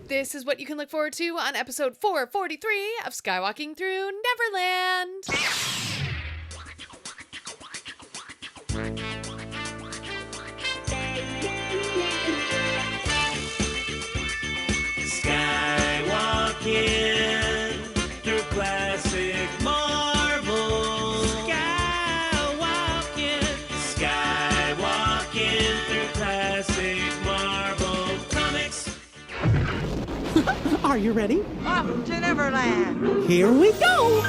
This is what you can look forward to on episode 443 of Skywalking Through Neverland. Skywalking through classic Marvel. Skywalking through classic Marvel comics. Are you ready? Off to Neverland. Here we go!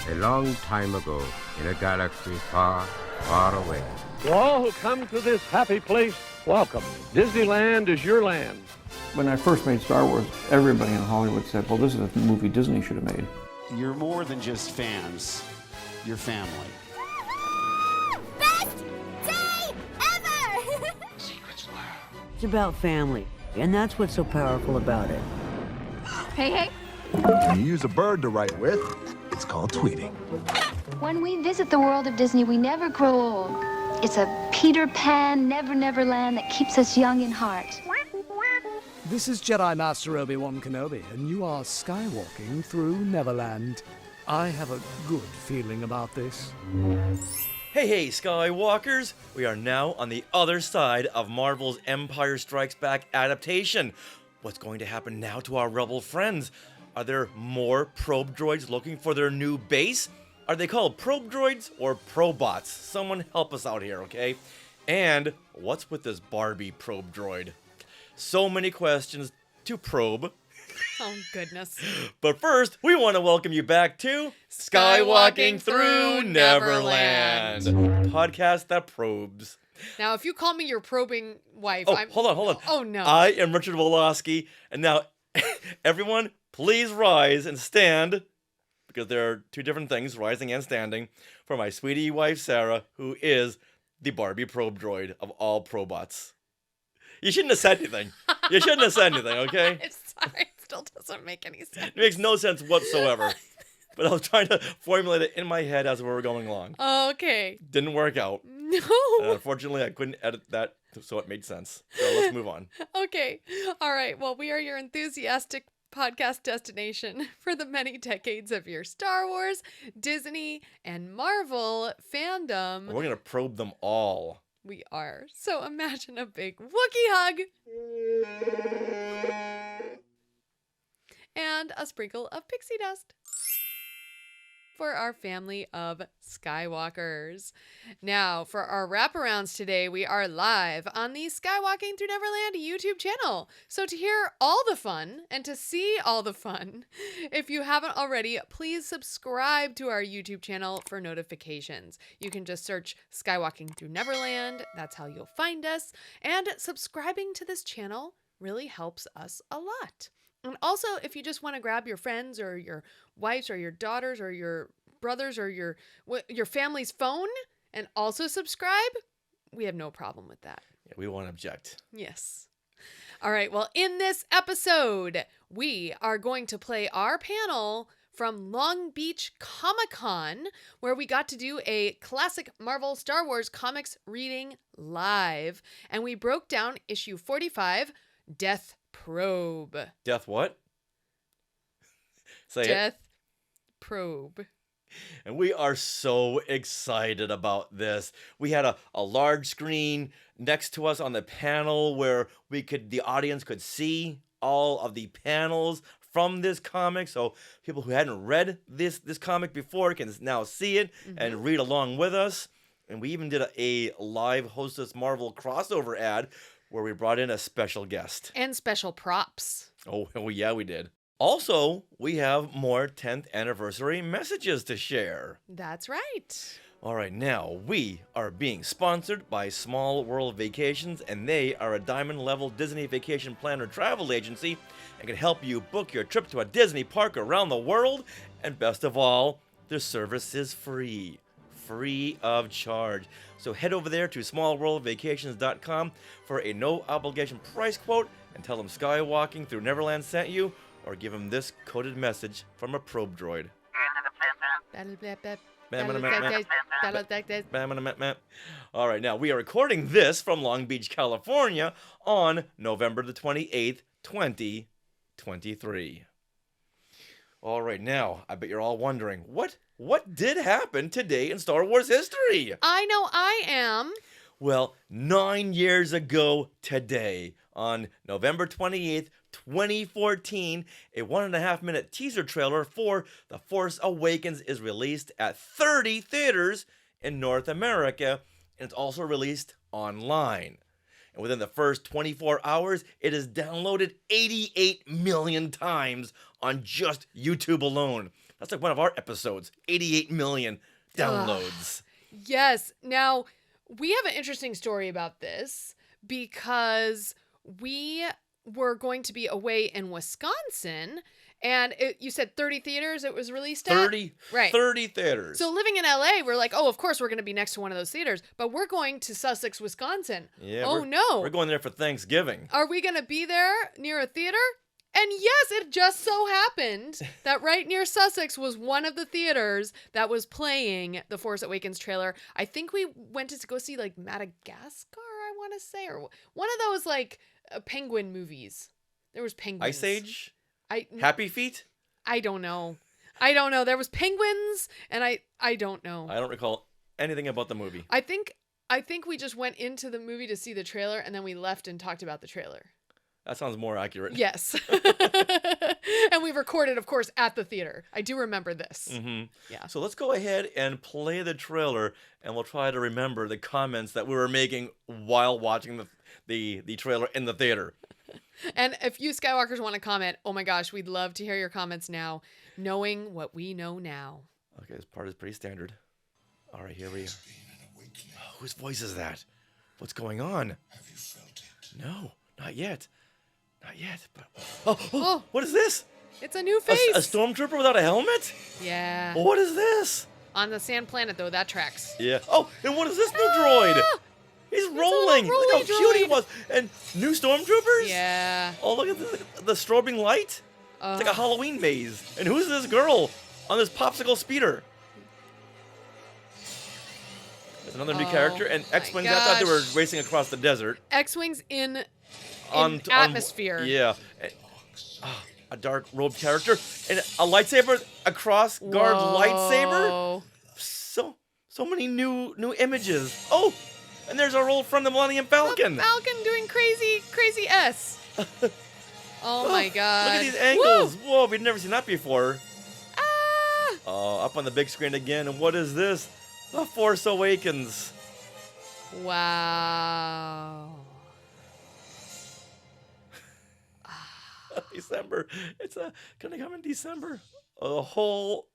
A long time ago, in a galaxy far, far away. To all who come to this happy place, welcome. Disneyland is your land. When I first made Star Wars, everybody in Hollywood said, well, this is a movie Disney should have made. You're more than just fans. You're family. Best day ever! It's about family, and that's what's so powerful about it. Hey. When you use a bird to write with, it's called tweeting. When we visit the world of Disney, we never grow old. It's a Peter Pan, Never Land that keeps us young in heart. This is Jedi Master Obi-Wan Kenobi, and you are skywalking through Neverland. I have a good feeling about this. Hey, Skywalkers! We are now on the other side of Marvel's Empire Strikes Back adaptation. What's going to happen now to our rebel friends? Are there more probe droids looking for their new base? Are they called probe droids or probots? Someone help us out here, okay? And what's with this Barbie probe droid? So many questions to probe. Oh, goodness. But first, we want to welcome you back to Skywalking Through Neverland. Podcast that probes. Now, if you call me your probing wife, Oh, hold on. Oh, no. I am Richard Woloski, and now, everyone, please rise and stand, because there are two different things, rising and standing, for my sweetie wife, Sarah, who is the Barbie probe droid of all probots. You shouldn't have said anything. Okay? Sorry, it still doesn't make any sense. It makes no sense whatsoever. But I was trying to formulate it in my head as we were going along. Okay. Didn't work out. No. Unfortunately, I couldn't edit that, so it made sense. So let's move on. Okay. All right. Well, we are your enthusiastic podcast destination for the many decades of your Star Wars, Disney, and Marvel fandom. We're going to probe them all. We are. So imagine a big Wookiee hug. And a sprinkle of pixie dust for our family of Skywalkers. Now, for our wraparounds today, we are live on the Skywalking Through Neverland YouTube channel. So to hear all the fun and to see all the fun, if you haven't already, please subscribe to our YouTube channel for notifications. You can just search Skywalking Through Neverland. That's how you'll find us. And subscribing to this channel really helps us a lot. And also, if you just want to grab your friends or your wives or your daughters or your brothers or your family's phone and also subscribe, we have no problem with that. Yeah, we won't object. Yes. All right. Well, in this episode, we are going to play our panel from Long Beach ComicCon, where we got to do a classic Marvel Star Wars comics reading live. And we broke down issue 45, Death Probe. Death what? Say Death Probe. And we are so excited about this. We had a large screen next to us on the panel where the audience could see all of the panels from this comic. So people who hadn't read this comic before can now see it and read along with us. And we even did a live Hostess Marvel crossover ad where we brought in a special guest. And special props. Oh yeah, we did. Also, we have more 10th anniversary messages to share. That's right. All right, now we are being sponsored by Small World Vacations, and they are a diamond-level Disney vacation planner travel agency and can help you book your trip to a Disney park around the world. And best of all, their service is free of charge. So head over there to smallworldvacations.com for a no-obligation price quote and tell them Skywalking Through Neverland sent you, or give them this coded message from a probe droid. All right, now we are recording this from Long Beach, California on November the 28th, 2023. All right, now I bet you're all wondering, what did happen today in Star Wars history? I know I am. Well, 9 years ago today, on November 28th, 2014, a 1.5-minute teaser trailer for The Force Awakens is released at 30 theaters in North America, and it's also released online. And within the first 24 hours, it is downloaded 88 million times on just YouTube alone. That's like one of our episodes, 88 million downloads. Yes. Now, we have an interesting story about this because we were going to be away in Wisconsin, and you said 30 theaters it was released at? 30 theaters. So living in LA, we're like, oh, of course we're going to be next to one of those theaters, but we're going to Sussex, Wisconsin. Yeah, no. We're going there for Thanksgiving. Are we going to be there near a theater? And yes, it just so happened that right near Sussex was one of the theaters that was playing the Force Awakens trailer. I think we went to go see like Madagascar, I want to say, or one of those like penguin movies. There was penguins. Ice Age? Happy Feet? I don't know. There was penguins, and I don't know. I don't recall anything about the movie. I think we just went into the movie to see the trailer, and then we left and talked about the trailer. That sounds more accurate. Yes. And we recorded, of course, at the theater. I do remember this. Mm-hmm. Yeah. So let's go ahead and play the trailer, and we'll try to remember the comments that we were making while watching the trailer in the theater. And if you Skywalkers want to comment, oh my gosh, we'd love to hear your comments now, knowing what we know now. Okay, this part is pretty standard. All right, here we are. Oh, whose voice is that? What's going on? Have you felt it? No, not yet. Not yet. But oh, what is this? It's a new face. A stormtrooper without a helmet? Yeah. What is this? On the sand planet, though, that tracks. Yeah. Oh, and what is this new droid? He's rolling. Look how cute he was. And new stormtroopers? Yeah. Oh, look at the strobing light. It's like a Halloween maze. And who's this girl on this popsicle speeder? There's another new character. And X-Wings, I thought they were racing across the desert. X-Wings in atmosphere. Yeah. A dark robed character. And a lightsaber, a cross guard lightsaber. So many new images. Oh! And there's our old friend, the Millennium Falcon. Falcon doing crazy S. Oh my god. Look at these angles. Woo! Whoa, we've never seen that before. Ah! Oh, up on the big screen again. And what is this? The Force Awakens. Wow. December. It's gonna come in December. A whole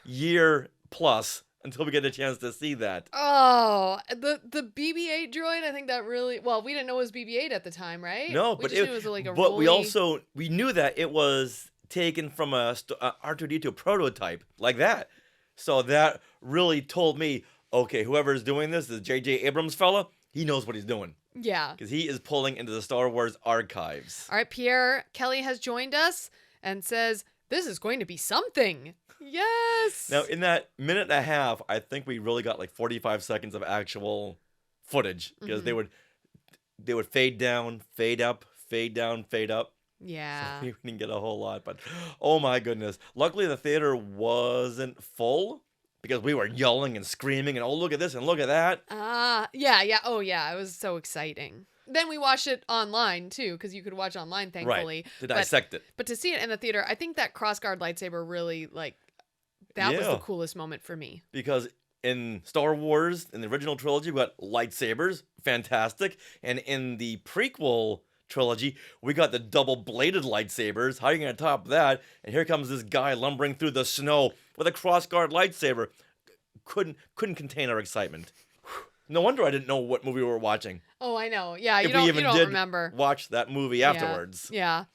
year plus until we get a chance to see that. Oh, the BB-8 droid. I think that really. Well, we didn't know it was BB-8 at the time, right? No, we just knew it was like a but rolly... we knew that it was taken from a R2D2 prototype like that. So that really told me, okay, whoever's doing this J.J. Abrams fella. He knows what he's doing. Yeah. Because he is pulling into the Star Wars archives. All right, Pierre Kelly has joined us and says, this is going to be something. Yes. Now, in that minute and a half, I think we really got like 45 seconds of actual footage. Because they would fade down, fade up, fade down, fade up. Yeah. So we didn't get a whole lot. But, oh my goodness. Luckily, the theater wasn't full. Because we were yelling and screaming and, oh, look at this and look at that. Yeah. Oh, yeah. It was so exciting. Then we watched it online, too, because you could watch online, thankfully. Right, to dissect it. But to see it in the theater, I think that crossguard lightsaber really, that was the coolest moment for me. Because in Star Wars, in the original trilogy, we got lightsabers, fantastic. And in the prequel trilogy, we got the double-bladed lightsabers. How are you going to top that? And here comes this guy lumbering through the snow with a crossguard lightsaber. Couldn't contain our excitement. No wonder I didn't know what movie we were watching. Oh, I know. Yeah, you if don't, we even you don't did remember. Watch that movie afterwards. Yeah.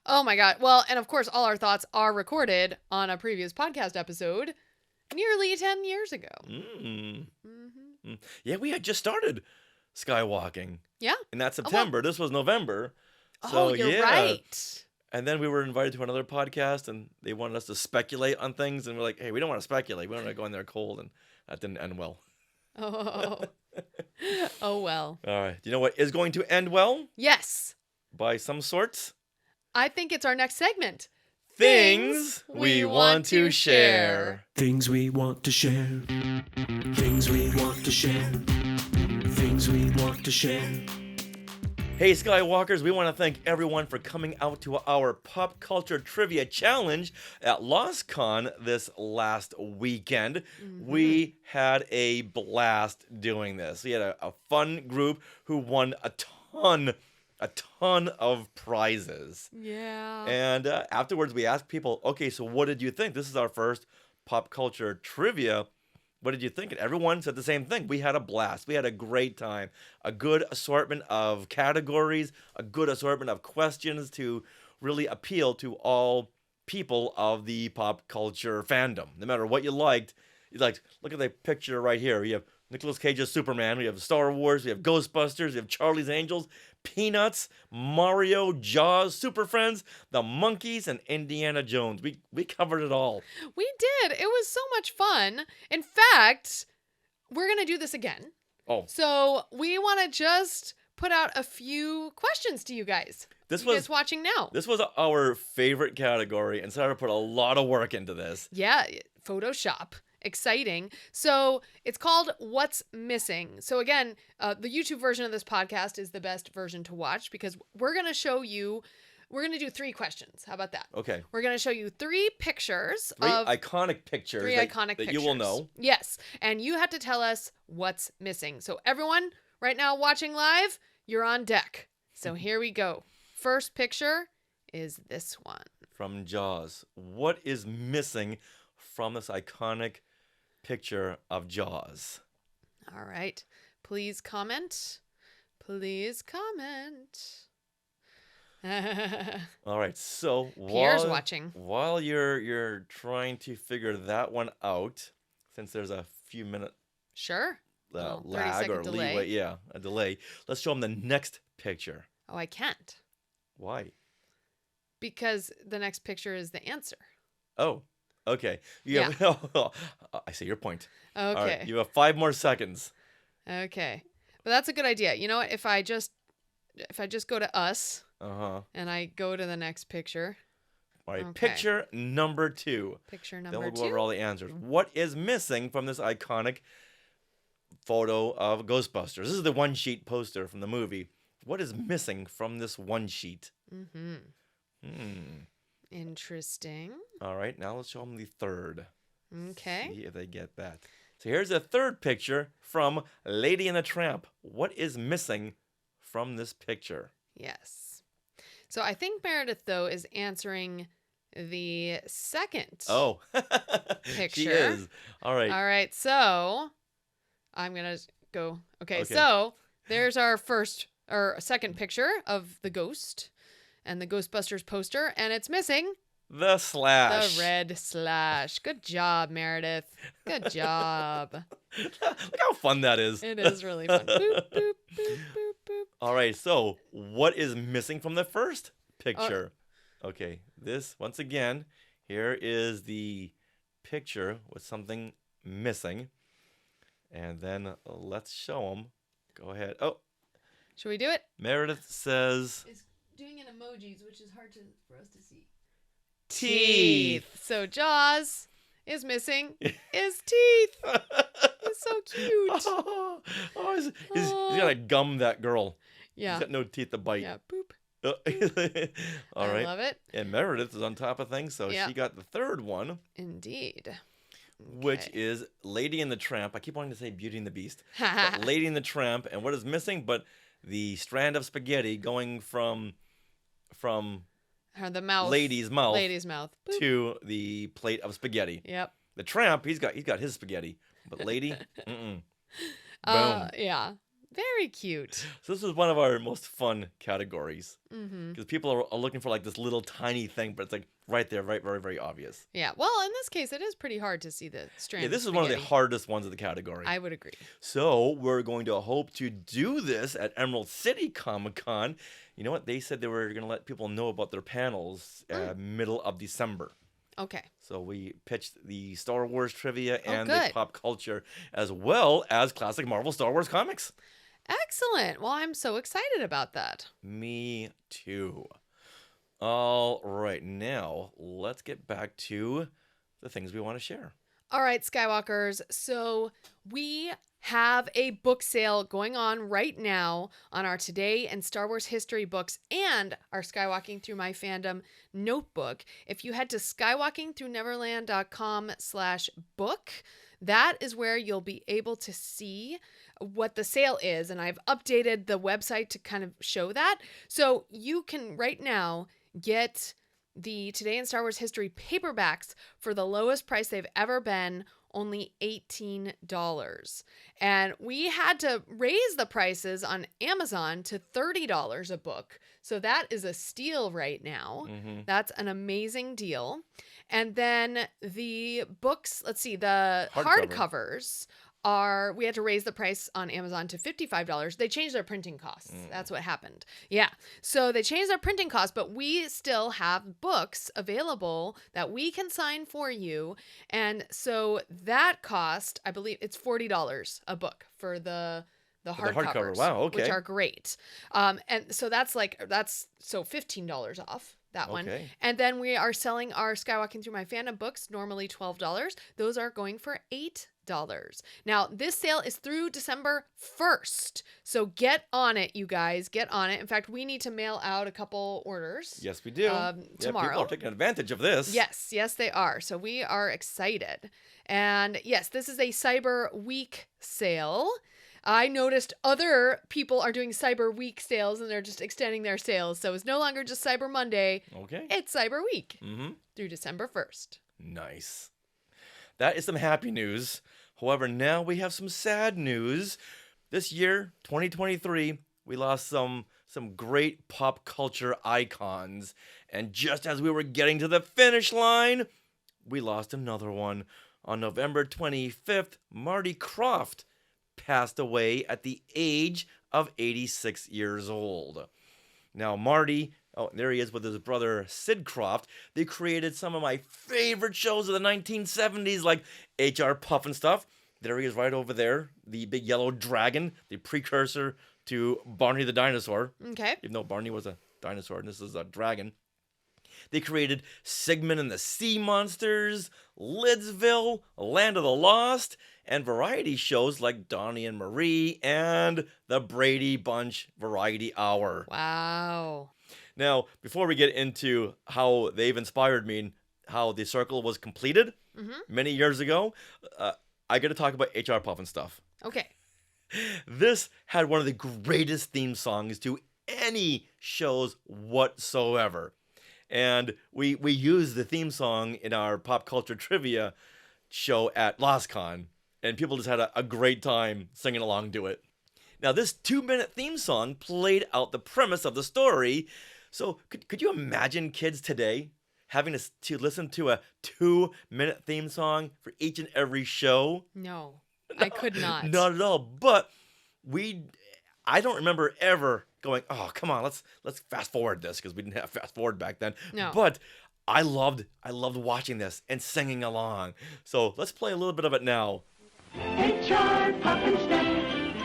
Oh my God. Well, and of course, all our thoughts are recorded on a previous podcast episode nearly 10 years ago. Yeah, we had just started skywalking. Yeah. In that September. This was November. So, you're right. And then we were invited to another podcast, and they wanted us to speculate on things, and we're like, hey, we don't want to speculate. We want to go in there cold, and that didn't end well. Oh. Oh, well. All right. Do you know what is going to end well? Yes. By some sorts? I think it's our next segment. Things we want to share. Things we want to share. Things we want to share. Things we want to share. Hey, Skywalkers, we want to thank everyone for coming out to our Pop Culture Trivia Challenge at LostCon this last weekend. We had a blast doing this. We had a fun group who won a ton of prizes. Yeah. And afterwards, we asked people, okay, so what did you think? This is our first Pop Culture Trivia. What did you think? And everyone said the same thing. We had a blast. We had a great time. A good assortment of categories, a good assortment of questions to really appeal to all people of the pop culture fandom. No matter what you liked, look at the picture right here. You have Nicolas Cage's Superman. We have Star Wars. We have Ghostbusters. We have Charlie's Angels, Peanuts, Mario, Jaws, Super Friends, The Monkees, and Indiana Jones. We covered it all. We did. It was so much fun. In fact, we're going to do this again. Oh. So we want to just put out a few questions to you guys. You guys watching now. This was our favorite category, and Sarah put a lot of work into this. Yeah, Photoshop. Exciting. So it's called What's Missing. So again, the YouTube version of this podcast is the best version to watch because we're going to do 3 questions. How about that? Okay. We're going to show you 3 pictures. Iconic pictures. That you will know. Yes. And you have to tell us what's missing. So everyone right now watching live, you're on deck. So here we go. First picture is this one. From Jaws. What is missing from this iconic picture of Jaws? All right. Please comment. Please comment. All right. So Pierre's watching. While you're trying to figure that one out, since there's a few minute lag or delay. leeway, a delay. Let's show them the next picture. Oh, I can't. Why? Because the next picture is the answer. Oh. Okay. I see your point. Okay. All right. You have 5 more seconds. Okay. But that's a good idea. You know what? If I just go to us and I go to the next picture. All right. Okay. Picture number 2. Picture number 2. Then we'll go over all the answers. What is missing from this iconic photo of Ghostbusters? This is the one sheet poster from the movie. What is missing from this one sheet? Interesting. All right, now let's show them the third. Okay. See if they get that. So here's the third picture from Lady and the Tramp. What is missing from this picture? Yes. So I think Meredith, though, is answering the second picture. She is. All right. All right, so I'm going to go. Okay, so there's our second picture of the ghost. And the Ghostbusters poster, and it's missing the slash. The red slash. Good job, Meredith. Good job. Look how fun that is. It is really fun. Boop, boop, boop, boop, boop. All right, so what is missing from the first picture? Okay, this, once again, here is the picture with something missing. And then let's show them. Go ahead. Oh. Should we do it? Meredith says... doing in emojis, which is hard for us to see. Teeth. So Jaws is missing his teeth. He's so cute. He's gonna gum that girl. Yeah. He's got no teeth to bite. Yeah. Boop. All right. I love it. And Meredith is on top of things, so she got the third one. Indeed. Which is Lady and the Tramp. I keep wanting to say Beauty and the Beast. But Lady and the Tramp, and what is missing but the strand of spaghetti going from the mouth, lady's mouth Boop. to the plate of spaghetti. Yep. The tramp, he's got his spaghetti, but lady, boom. Yeah. Very cute. So this is one of our most fun categories. Mm-hmm. Because people are looking for like this little tiny thing, but it's like right there, right, very, very obvious. Yeah. Well, in this case, it is pretty hard to see the strand. Yeah, this is one of the hardest ones of the category. I would agree. So we're going to hope to do this at Emerald City Comic-Con. You know what? They said they were going to let people know about their panels middle of December. Okay. So we pitched the Star Wars trivia and good. the pop culture, as well as classic Marvel Star Wars comics. Excellent. Well, I'm so excited about that. Me too. All right, now let's get back to the things we want to share. All right, Skywalkers. So we have a book sale going on right now on our Today and Star Wars History books and our Skywalking Through My Fandom notebook. If you head to skywalkingthroughneverland.com/book, that is where you'll be able to see what the sale is. And I've updated the website to kind of show that. So you can right now get the Today in Star Wars History paperbacks for the lowest price they've ever been, only $18. And we had to raise the prices on Amazon to $30 a book. So that is a steal right now. Mm-hmm. That's an amazing deal. And then the books, let's see, the hardcovers are, we had to raise the price on Amazon to $55. They changed their printing costs. That's what happened. Yeah. So they changed their printing costs, but we still have books available that we can sign for you. And so that cost, I believe it's $40 a book for the hardcovers. Wow, okay. Which are great. And so that's $15 off. That one. Okay. And then we are selling our Skywalking Through My Fandom books, normally $12. Those are going for $8. Now, this sale is through December 1st. So get on it, you guys. Get on it. In fact, we need to mail out a couple orders. Yes, we do. Tomorrow. People are taking advantage of this. Yes, they are. So we are excited. And yes, this is a Cyber Week sale. I noticed other people are doing Cyber Week sales and they're just extending their sales. So it's no longer just Cyber Monday. Okay. It's Cyber Week Mm-hmm. through December 1st. Nice. That is some happy news. However, now we have some sad news. This year, 2023, we lost some great pop culture icons. And just as we were getting to the finish line, we lost another one. On November 25th, Marty Krofft passed away at the age of 86 years old. Now, Marty, there he is with his brother Sid Krofft. They created some of my favorite shows of the 1970s, like H.R. Puff and stuff. There he is right over there, the big yellow dragon, the precursor to Barney the dinosaur. Okay. Even though Barney was a dinosaur and this is a dragon. They created Sigmund and the Sea Monsters, Lidsville, Land of the Lost, and variety shows like Donnie and Marie and the Brady Bunch Variety Hour. Wow. Now, before we get into how they've inspired me and how the circle was completed many years ago, I got to talk about H.R. Puff and stuff. Okay. This had one of the greatest theme songs to any shows whatsoever. And we used the theme song in our pop culture trivia show at LostCon. And people just had a great time singing along to it. Now, this 2-minute theme song played out the premise of the story. So could you imagine kids today having to listen to a 2-minute theme song for each and every show? No, I could not. Not at all. But I don't remember ever going, oh, come on, let's fast forward this, because we didn't have fast forward back then. No. But I loved watching this and singing along. So let's play a little bit of it now. H.R. Puff and Step,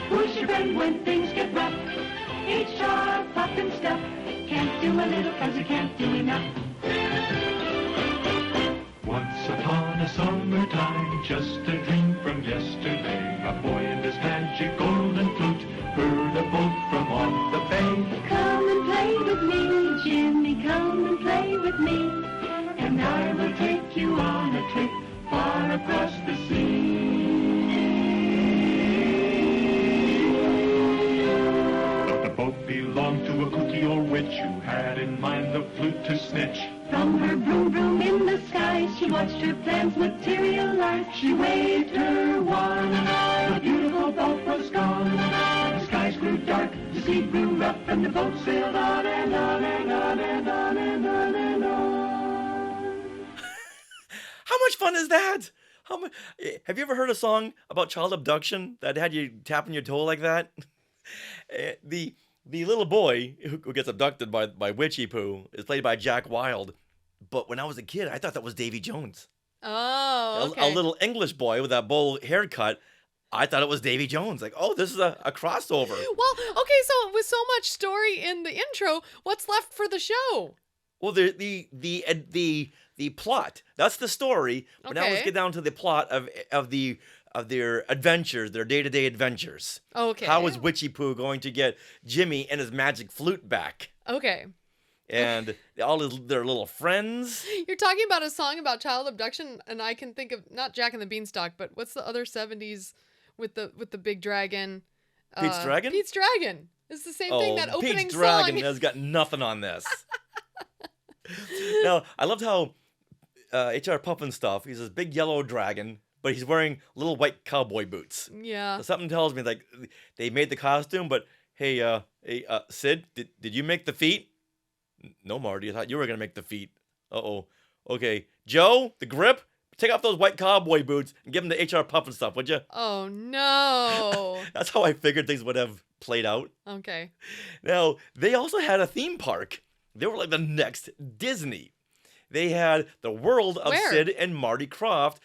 who's your friend when things get rough? H.R. Puff and Step, can't do a little 'cause you can't do enough. Once upon a summertime, just a dream from yesterday, a boy and his magic golden flute heard a boat from off the bay. Come and play with me, Jimmy, come and play with me, and I will take you on a trip far across the sea. But the boat belonged to a kooky old witch who had in mind the flute to snitch. From her broom broom in the sky, she watched her plans materialize. She waved her wand, the beautiful boat was gone. The sky we grew up and the boat sailed on and on and on and on and on and on. How much fun is that? Have you ever heard a song about child abduction that had you tapping your toe like that? The little boy who gets abducted by Witchy Poo is played by Jack Wilde. But when I was a kid, I thought that was Davy Jones. Oh, okay. A little English boy with that bowl haircut. I thought it was Davy Jones. Like, oh, this is a crossover. Well, okay, so with so much story in the intro, what's left for the show? Well, the plot. That's the story. But now let's get down to the plot of their adventures, their day-to-day adventures. Okay. How is Witchy Poo going to get Jimmy and his magic flute back? Okay. And all their little friends. You're talking about a song about child abduction, and I can think of not Jack and the Beanstalk, but what's the other 70s with the big dragon? Pete's Dragon? Pete's Dragon. It's the same thing, that opening Pete's Dragon song. has got nothing on this. Now, I loved how H.R. Pufnstuf, he's this big yellow dragon, but he's wearing little white cowboy boots. Yeah. So something tells me like they made the costume, but hey, Sid, did you make the feet? No, Marty, I thought you were going to make the feet. Uh-oh. Okay, Joe, the grip, take off those white cowboy boots and give them to H.R. Pufnstuf, would you? Oh, no. That's how I figured things would have played out. Okay. Now, they also had a theme park. They were like the next Disney. They had the world of Sid and Marty Krofft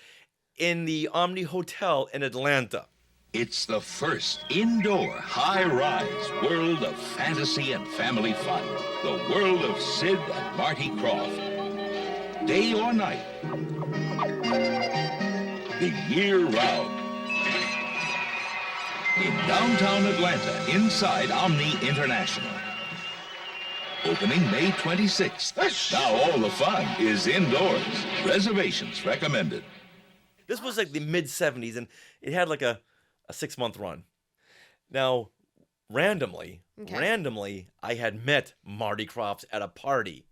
in the Omni Hotel in Atlanta. It's the first indoor, high-rise world of fantasy and family fun. The world of Sid and Marty Krofft. Day or night. The year round. In downtown Atlanta, inside Omni International. Opening May 26th. Now all the fun is indoors. Reservations recommended. This was like the mid-70s, and it had like a 6-month run. Now, randomly, I had met Marty Krofft at a party.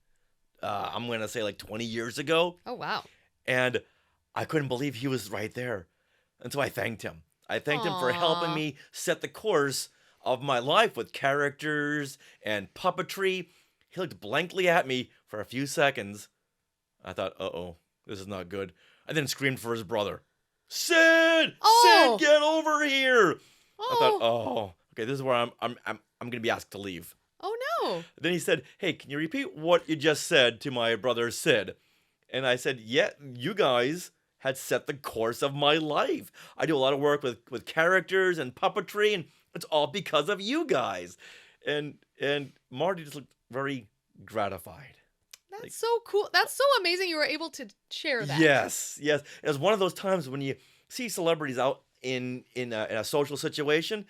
I'm going to say like 20 years ago. Oh, wow. And I couldn't believe he was right there. And so I thanked him. I thanked him for helping me set the course of my life with characters and puppetry. He looked blankly at me for a few seconds. I thought, uh-oh, this is not good. I then screamed for his brother. Sid! Oh! Sid, get over here! Oh. I thought, oh, okay, this is where I'm going to be asked to leave. Oh, no. Then he said, hey, can you repeat what you just said to my brother Sid? And I said, yeah, you guys had set the course of my life. I do a lot of work with characters and puppetry, and it's all because of you guys. And Marty just looked very gratified. That's so cool. That's so amazing you were able to share that. Yes. It was one of those times when you see celebrities out in a social situation,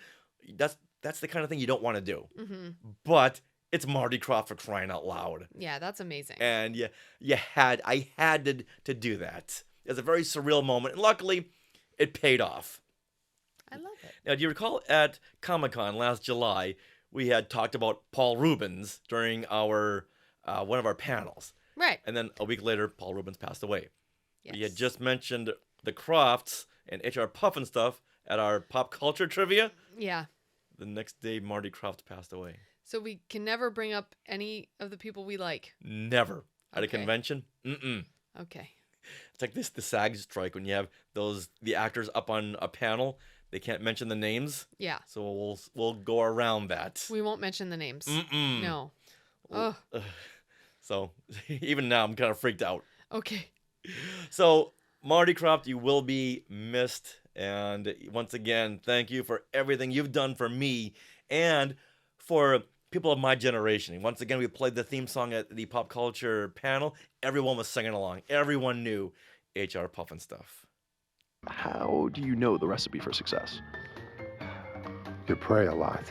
that's the kind of thing you don't want to do. Mm-hmm. But it's Marty Krofft, for crying out loud. Yeah, that's amazing. And I had to do that. It was a very surreal moment, and luckily, it paid off. I love it. Now, do you recall at Comic-Con last July, we had talked about Paul Rubens during our one of our panels. Right. And then a week later, Paul Rubens passed away. Yes. We had just mentioned the Krofts and H.R. Pufnstuf at our pop culture trivia. Yeah. The next day, Marty Krofft passed away. So we can never bring up any of the people we like. Never. At a convention? Mm-mm. Okay. It's like the SAG strike when you have the actors up on a panel. They can't mention the names. Yeah. So we'll go around that. We won't mention the names. Mm-mm. No. Ugh. So even now, I'm kind of freaked out. Okay. So Marty Krofft, you will be missed. And once again, thank you for everything you've done for me and for people of my generation. Once again, we played the theme song at the pop culture panel. Everyone was singing along. Everyone knew H.R. Pufnstuf. How do you know the recipe for success? You pray a lot.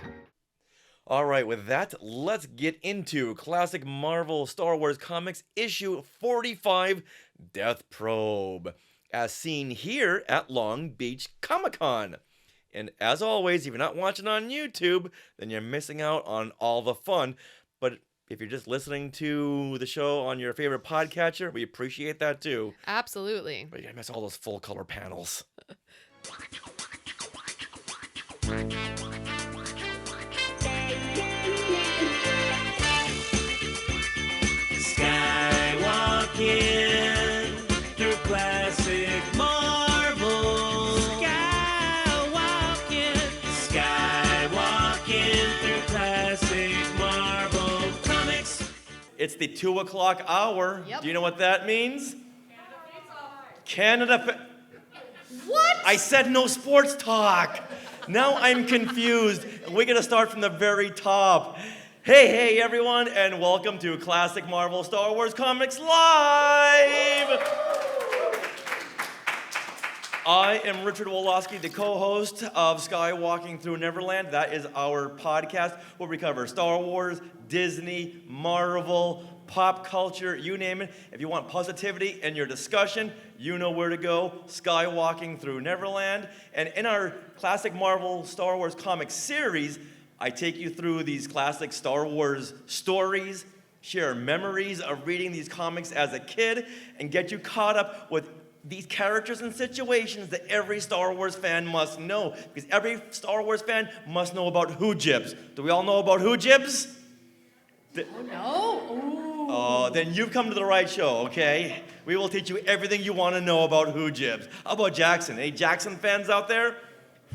All right, with that, let's get into classic Marvel Star Wars Comics issue 45, Death Probe, as seen here at Long Beach ComicCon. And as always, if you're not watching on YouTube, then you're missing out on all the fun. But if you're just listening to the show on your favorite podcatcher, we appreciate that too. Absolutely. But you're going to miss all those full color panels. It's the 2 o'clock hour. Yep. Do you know what that means? Canada. What? I said no sports talk. Now I'm confused. We're going to start from the very top. Hey, everyone, and welcome to Classic Marvel Star Wars Comics Live! I am Richard Wolosky, the co-host of Skywalking Through Neverland. That is our podcast where we cover Star Wars, Disney, Marvel, pop culture, you name it. If you want positivity in your discussion, you know where to go, Skywalking Through Neverland. And in our Classic Marvel Star Wars comic series, I take you through these classic Star Wars stories, share memories of reading these comics as a kid, and get you caught up with these characters and situations that every Star Wars fan must know. Because every Star Wars fan must know about Hoojibs. Do we all know about Hoojibs? No. Then you've come to the right show, okay? We will teach you everything you want to know about Hoojibs. How about Jackson? Any Jackson fans out there?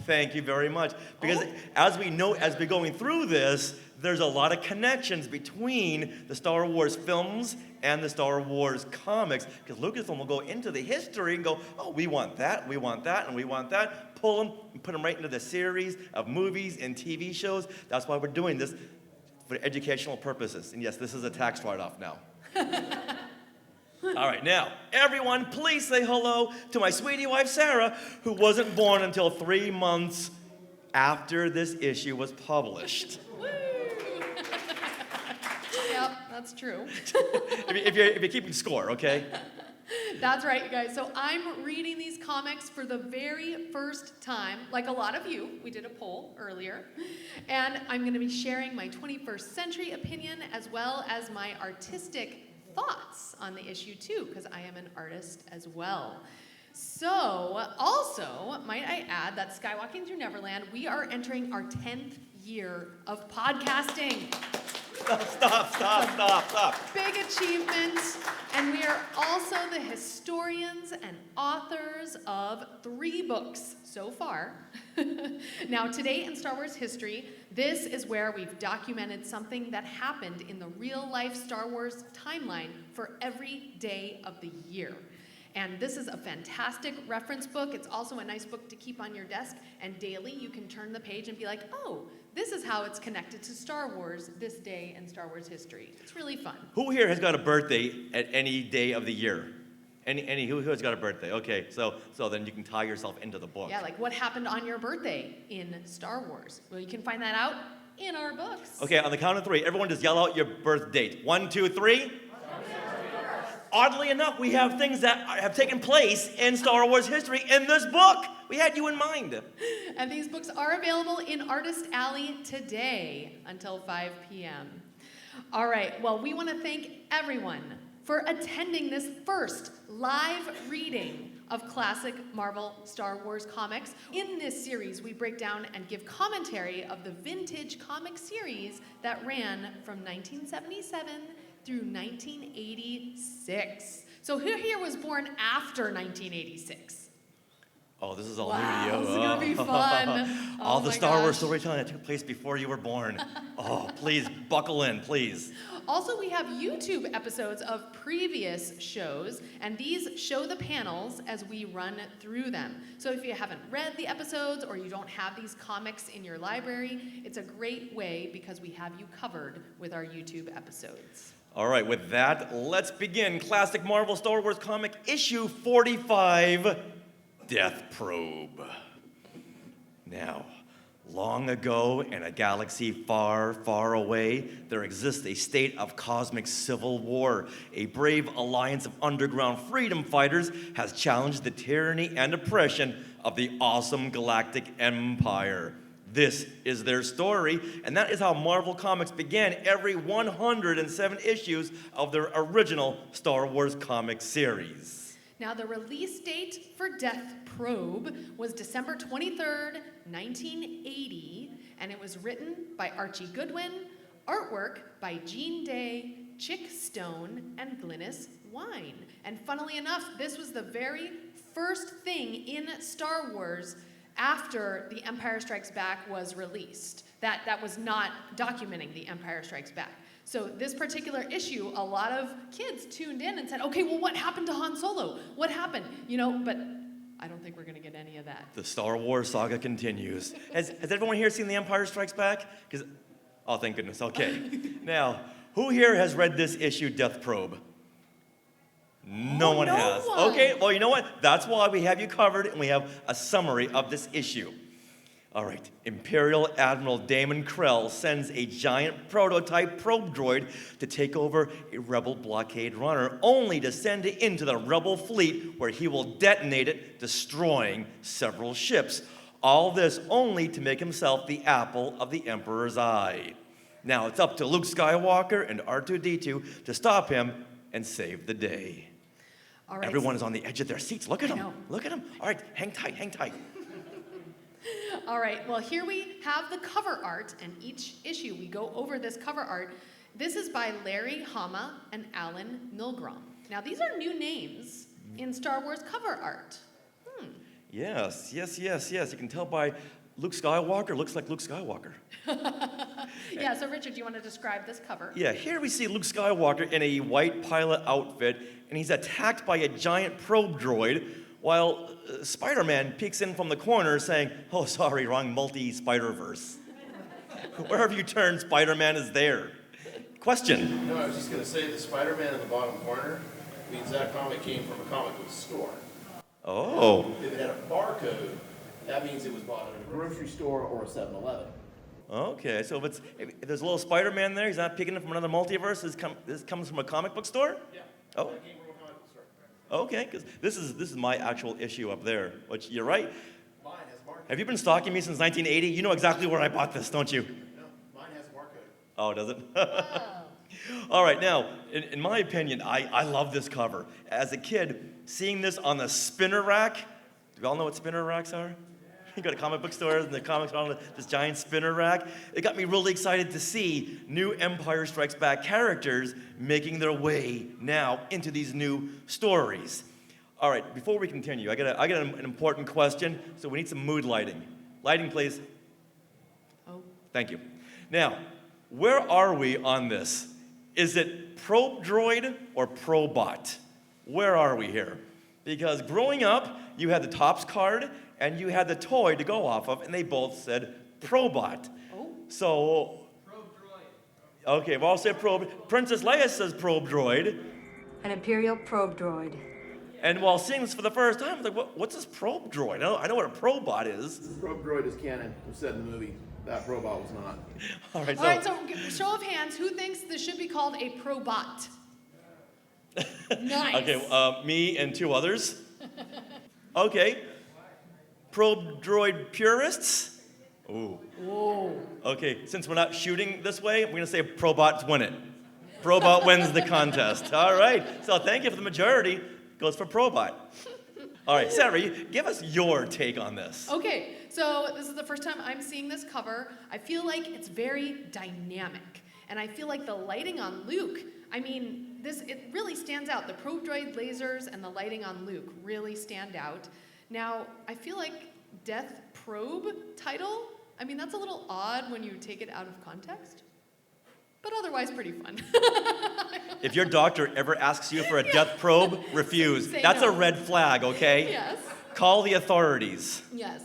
Thank you very much. Because as we know, as we're going through this, there's a lot of connections between the Star Wars films and the Star Wars comics. Because Lucasfilm will go into the history and go, oh, we want that, and we want that. Pull them and put them right into the series of movies and TV shows. That's why we're doing this for educational purposes. And yes, this is a tax write-off now. All right, now, everyone, please say hello to my sweetie wife, Sarah, who wasn't born until 3 months after this issue was published. Yep, that's true. if you're keeping score, okay? That's right, you guys. So I'm reading these comics for the very first time, like a lot of you. We did a poll earlier. And I'm going to be sharing my 21st century opinion as well as my artistic thoughts on the issue too, because I am an artist as well. So, also, might I add that Skywalking Through Neverland, we are entering our 10th year of podcasting. Stop. Big achievement. And we are also the historians and authors of 3 books so far. Now, today in Star Wars history, this is where we've documented something that happened in the real-life Star Wars timeline for every day of the year. And this is a fantastic reference book. It's also a nice book to keep on your desk. And daily, you can turn the page and be like, oh, this is how it's connected to Star Wars this day in Star Wars history. It's really fun. Who here has got a birthday at any day of the year? Who has got a birthday? Okay, so then you can tie yourself into the book. Yeah, like what happened on your birthday in Star Wars? Well, you can find that out in our books. Okay, on the count of 3, everyone just yell out your birth date. 1, 2, 3. Oddly enough, we have things that have taken place in Star Wars history in this book. We had you in mind. And these books are available in Artist Alley today until 5 p.m. All right, well, we want to thank everyone for attending this first live reading of classic Marvel Star Wars comics. In this series, we break down and give commentary of the vintage comic series that ran from 1977 through 1986. So who here was born after 1986? Oh, this is all Wow, new to you. this is gonna be fun. All Oh the my Star Wars gosh. storytelling that took place before you were born. Oh, please, buckle in, please. Also, we have YouTube episodes of previous shows, and these show the panels as we run through them. So if you haven't read the episodes or you don't have these comics in your library, it's a great way because we have you covered with our YouTube episodes. All right, with that, let's begin. Classic Marvel Star Wars comic issue 45, Death Probe. Now, long ago in a galaxy far, far away, there exists a state of cosmic civil war. A brave alliance of underground freedom fighters has challenged the tyranny and oppression of the awesome galactic empire. This is their story, and that is how Marvel Comics began every 107 issues of their original Star Wars comic series. Now, the release date for Death Probe was December 23rd, 1980, and it was written by Archie Goodwin, artwork by Gene Day, Chic Stone, and Glynis Wein. And funnily enough, this was the very first thing in Star Wars after The Empire Strikes Back was released. That was not documenting The Empire Strikes Back. So this particular issue, a lot of kids tuned in and said, okay, well, what happened to Han Solo? What happened? But I don't think we're going to get any of that. The Star Wars saga continues. Has everyone here seen The Empire Strikes Back? Oh, thank goodness. Okay. Now, who here has read this issue, Death Probe? No one has. Okay, well, you know what? That's why we have you covered, and we have a summary of this issue. All right, Imperial Admiral Damon Krell sends a giant prototype probe droid to take over a Rebel blockade runner, only to send it into the Rebel fleet where he will detonate it, destroying several ships. All this only to make himself the apple of the Emperor's eye. Now it's up to Luke Skywalker and R2-D2 to stop him and save the day. All right, Everyone is on the edge of their seats. Look at them. Look at them. All right, hang tight, hang tight. All right, well, here we have the cover art, and each issue we go over this cover art. This is by Larry Hama and Alan Milgrom. Now, these are new names in Star Wars cover art. Yes. You can tell by Luke Skywalker, looks like Luke Skywalker. Yeah, so Richard, do you want to describe this cover? Yeah, here we see Luke Skywalker in a white pilot outfit, and he's attacked by a giant probe droid, while Spider-Man peeks in from the corner saying, oh, sorry, wrong multi-Spider-Verse. Wherever you turn, Spider-Man is there. Question? No, I was just going to say the Spider-Man in the bottom corner means that comic came from a comic book store. Oh. If it had a barcode, that means it was bought at a grocery store or a 7-Eleven. Okay, so if there's a little Spider-Man there, he's not peeking in from another multiverse, this comes from a comic book store? Yeah. Oh. That came from a comic book store. Okay, because this is my actual issue up there, which you're right. Mine has a barcode. Have you been stalking me since 1980? You know exactly where I bought this, don't you? No, mine has a barcode. Oh, does it? All right, now, in my opinion, I love this cover. As a kid, seeing this on the spinner rack, do you all know what spinner racks are? You go to comic book stores and the comics are on this giant spinner rack. It got me really excited to see new Empire Strikes Back characters making their way now into these new stories. All right, before we continue, I got an important question, so we need some mood lighting. Lighting, please. Oh. Thank you. Now, where are we on this? Is it probe droid or probot? Where are we here? Because growing up, you had the Topps card and you had the toy to go off of, and they both said probot. Oh. So, probe droid. Okay, well, I'll say probe. Princess Leia says probe droid. An Imperial probe droid. And while seeing this for the first time, I was like, what's this probe droid? I know what a probot is. Probe droid is canon. It was said in the movie. That probot was not. All right, so show of hands, who thinks this should be called a probot? Nice. Okay, me and two others. Okay. Probe droid purists? Ooh. Whoa. Okay, since we're not shooting this way, we're going to say probots win it. Probot wins the contest. All right, so thank you for the majority. Goes for probot. All right, Sarah, give us your take on this. Okay, so this is the first time I'm seeing this cover. I feel like it's very dynamic. And I feel like the lighting on Luke, it really stands out. The probe droid lasers and the lighting on Luke really stand out. Now, I feel like Death Probe title, that's a little odd when you take it out of context, but otherwise pretty fun. If your doctor ever asks you for a death probe, refuse. Say That's no. a red flag, okay? Yes. Call the authorities. Yes.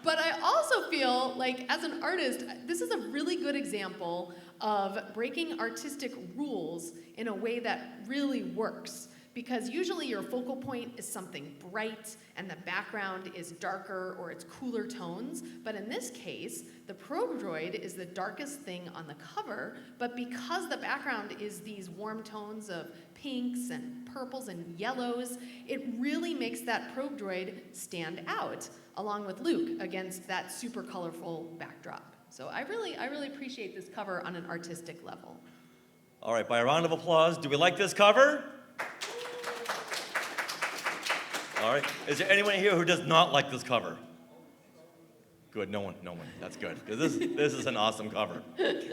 But I also feel like, as an artist, this is a really good example of breaking artistic rules in a way that really works. Because usually your focal point is something bright and the background is darker or it's cooler tones. But in this case, the probe droid is the darkest thing on the cover, but because the background is these warm tones of pinks and purples and yellows, it really makes that probe droid stand out, along with Luke, against that super colorful backdrop. So I really appreciate this cover on an artistic level. All right, by a round of applause, do we like this cover? All right. Is there anyone here who does not like this cover? Good. No one. That's good. Because this is an awesome cover.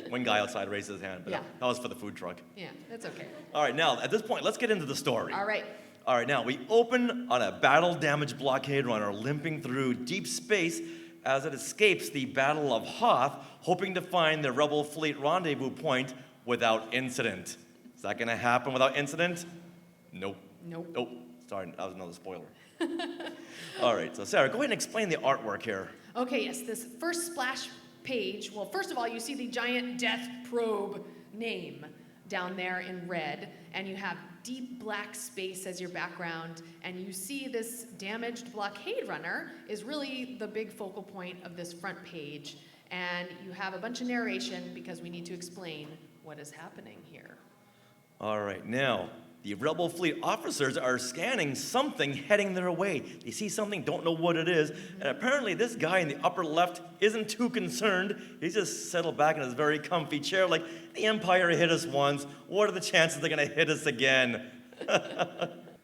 One guy outside raised his hand, but Yeah. that was for the food truck. Yeah, that's okay. All right. Now, at this point, let's get into the story. All right. All right. Now, we open on a battle-damaged blockade runner limping through deep space as it escapes the Battle of Hoth, hoping to find the Rebel fleet rendezvous point without incident. Is that going to happen without incident? Nope. Nope. Oh, sorry, that was another spoiler. All right, so Sarah, go ahead and explain the artwork here. Okay, yes, this first splash page, well, first of all, you see the giant death probe name down there in red, and you have deep black space as your background, and you see this damaged blockade runner is really the big focal point of this front page, and you have a bunch of narration because we need to explain what is happening here. All right, now, the Rebel Fleet officers are scanning something heading their way. They see something, don't know what it is, and apparently this guy in the upper left isn't too concerned. He's just settled back in his very comfy chair like, the Empire hit us once. What are the chances they're gonna hit us again?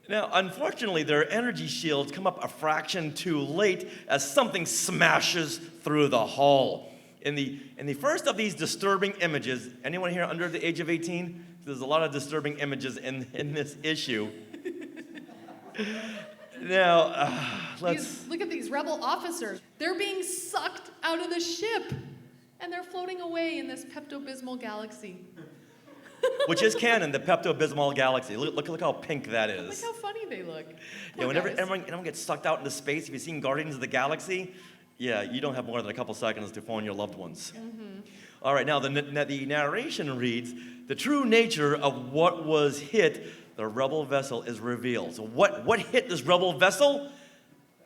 Now, unfortunately, their energy shields come up a fraction too late as something smashes through the hull. In the first of these disturbing images, anyone here under the age of 18? There's a lot of disturbing images in this issue. Now, Look at these rebel officers. They're being sucked out of the ship, and they're floating away in this Pepto-Bismol galaxy. Which is canon, the Pepto-Bismol galaxy. Look how pink that is. Look how funny they look. Yeah, whenever everyone gets sucked out into space, if you've seen Guardians of the Galaxy, yeah, you don't have more than a couple seconds to phone your loved ones. Mm-hmm. All right, now the narration reads, the true nature of what was hit the rebel vessel is revealed. So what hit this rebel vessel?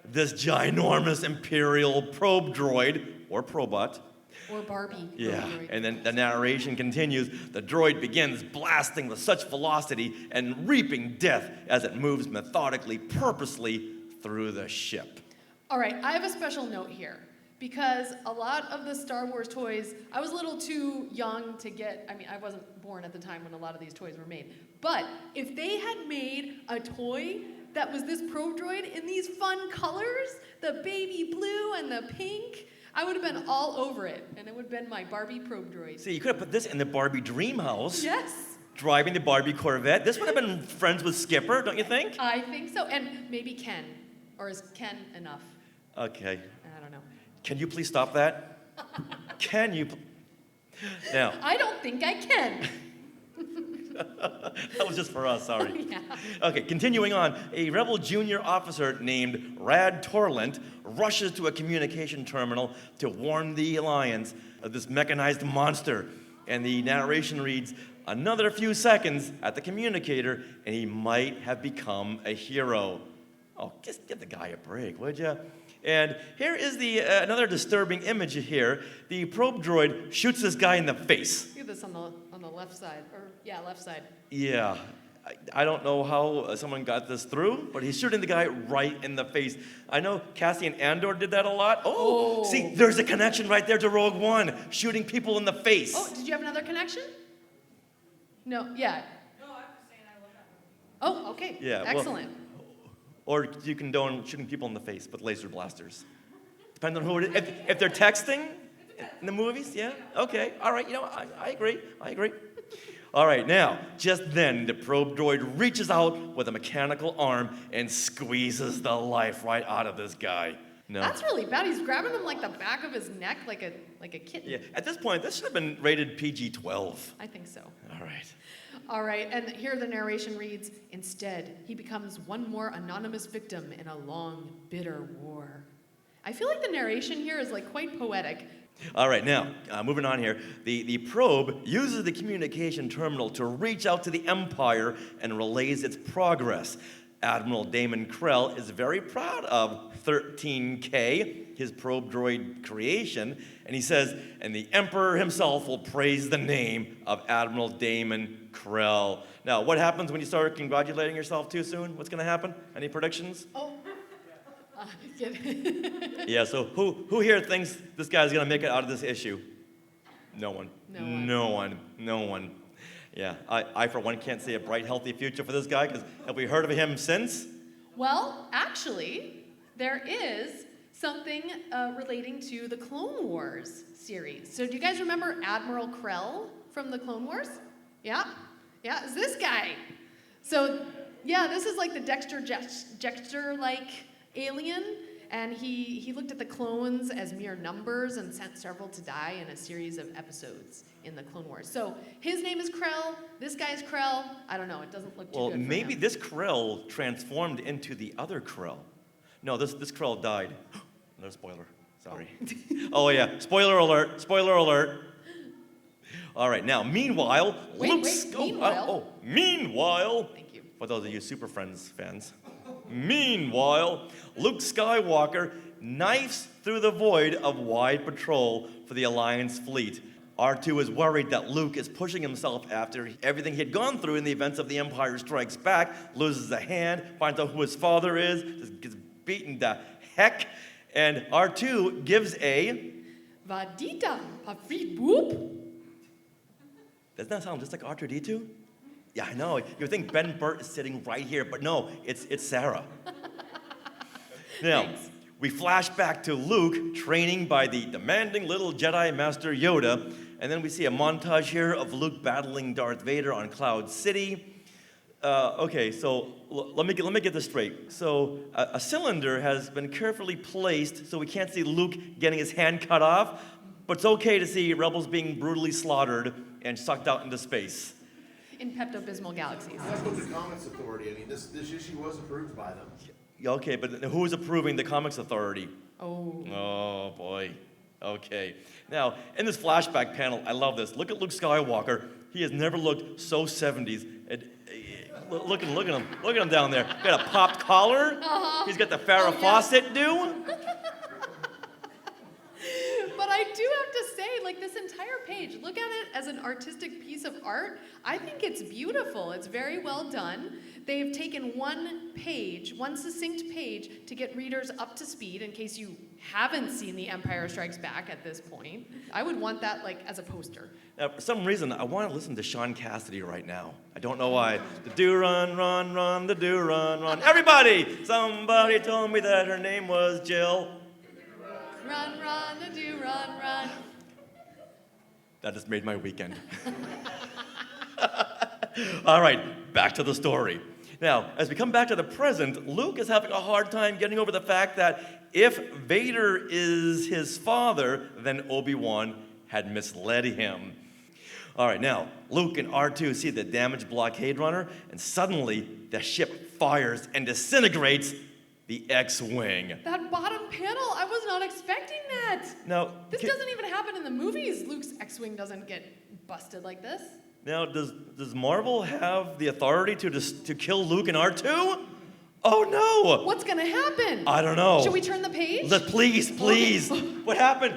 This ginormous Imperial probe droid, or probot. Or Barbie. Yeah, Droid. and then the narration continues. The droid begins blasting with such velocity and reaping death as it moves methodically, purposely through the ship. All right, I have a special note here because a lot of the Star Wars toys, I was a little too young to get, I wasn't born at the time when a lot of these toys were made. But if they had made a toy that was this probe droid in these fun colors, the baby blue and the pink, I would have been all over it, and it would have been my Barbie probe droid. See, you could have put this in the Barbie dream house. Yes. Driving the Barbie Corvette. This would have been friends with Skipper, don't you think? I think so, and maybe Ken. Or is Ken enough? Okay. I don't know. Can you please stop that? Can you? Now. I don't think I can. That was just for us, sorry. Yeah. Okay, continuing on. A rebel junior officer named Rad Torlent rushes to a communication terminal to warn the Alliance of this mechanized monster. And the narration reads, another few seconds at the communicator, and he might have become a hero. Oh, just give the guy a break, would you? And here is the another disturbing image here. The probe droid shoots this guy in the face. Look at this on the left side, left side. Yeah, I don't know how someone got this through, but he's shooting the guy right in the face. I know Cassian Andor did that a lot. Oh, see, there's a connection right there to Rogue One, shooting people in the face. Oh, did you have another connection? No, yeah. No, I'm just saying I love that movie. Oh, okay. Yeah, excellent. Well, or you condone shooting people in the face with laser blasters. Depends on who it is. If they're texting in the movies, yeah? Okay, all right, I agree. All right, now, just then, the probe droid reaches out with a mechanical arm and squeezes the life right out of this guy. No. That's really bad. He's grabbing him like the back of his neck, like a kitten. Yeah, at this point, this should have been rated PG-12. I think so. All right. All right, and here the narration reads, instead, he becomes one more anonymous victim in a long, bitter war. I feel like the narration here is like quite poetic. All right, now, moving on here. The probe uses the communication terminal to reach out to the Empire and relays its progress. Admiral Damon Krell is very proud of 13K, his probe droid creation, and he says, and the Emperor himself will praise the name of Admiral Damon Krell. Now, what happens when you start congratulating yourself too soon? What's going to happen? Any predictions? Oh. Yeah, so who here thinks this guy's going to make it out of this issue? No one. No one. Yeah, I for one can't see a bright, healthy future for this guy, because have we heard of him since? Well, actually, there is something relating to the Clone Wars series. So do you guys remember Admiral Krell from the Clone Wars? Yeah, it's this guy. So, yeah, this is like the Dexter-like alien, And he looked at the clones as mere numbers and sent several to die in a series of episodes in the Clone Wars. So his name is Krell. This guy's Krell. I don't know. It doesn't look too good for maybe him. this Krell transformed into the other Krell. No, this Krell died. Another spoiler. Sorry. Oh yeah. Spoiler alert. Spoiler alert. All right. Now, meanwhile, meanwhile. Thank you. For those of you Super Friends fans. Meanwhile, Luke Skywalker knifes through the void of wide patrol for the Alliance fleet. R2 is worried that Luke is pushing himself after everything he had gone through in the events of The Empire Strikes Back, loses a hand, finds out who his father is, just gets beaten to heck, and R2 gives a... Vadita, Pafrit Boop. Doesn't that sound just like R2-D2? Yeah, I know. You would think Ben Burt is sitting right here, but no, it's Sarah. Now, we flash back to Luke training by the demanding little Jedi Master Yoda, and then we see a montage here of Luke battling Darth Vader on Cloud City. Okay, so let me get this straight. So a cylinder has been carefully placed so we can't see Luke getting his hand cut off, but it's okay to see rebels being brutally slaughtered and sucked out into space. In Pepto-Bismol galaxies. That's what the Comics Authority, I mean, this issue was approved by them. Okay, but who is approving the Comics Authority? Oh. Oh, boy. Okay. Now, in this flashback panel, I love this. Look at Luke Skywalker. He has never looked so 70s. Look at him. Look at him down there. Got a popped collar. Uh-huh. He's got the Farrah Fawcett do. But I do have to say, like, this entire page, look at it as an artistic piece of art. I think it's beautiful. It's very well done. They've taken one succinct page to get readers up to speed in case you haven't seen The Empire Strikes Back at this point. I would want that, like, as a poster. Now, for some reason, I want to listen to Sean Cassidy right now. I don't know why. The do run, run, run, the do run, run. Everybody! Somebody told me that her name was Jill. Run, run, the do run, run. That just made my weekend. All right, back to the story. Now, as we come back to the present, Luke is having a hard time getting over the fact that if Vader is his father, then Obi-Wan had misled him. All right, now, Luke and R2 see the damaged blockade runner, and suddenly the ship fires and disintegrates the X-Wing. That bottom panel, I was not expecting that. Now, this doesn't even happen in the movies. Luke's X-Wing doesn't get busted like this. Now, does Marvel have the authority to kill Luke and R2? Oh no! What's gonna happen? I don't know. Should we turn the page? Please. What happened?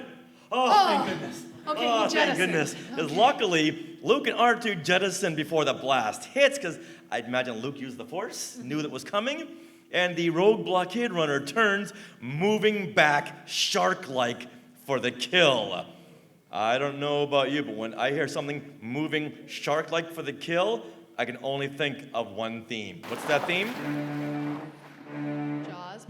Oh, thank goodness. Okay, oh, thank goodness. Because luckily, Luke and R2 jettisoned before the blast hits, because I'd imagine Luke used the Force, knew that was coming, and the rogue blockade runner turns, moving back shark-like for the kill. I don't know about you, but when I hear something moving shark-like for the kill, I can only think of one theme. What's that theme? Jaws.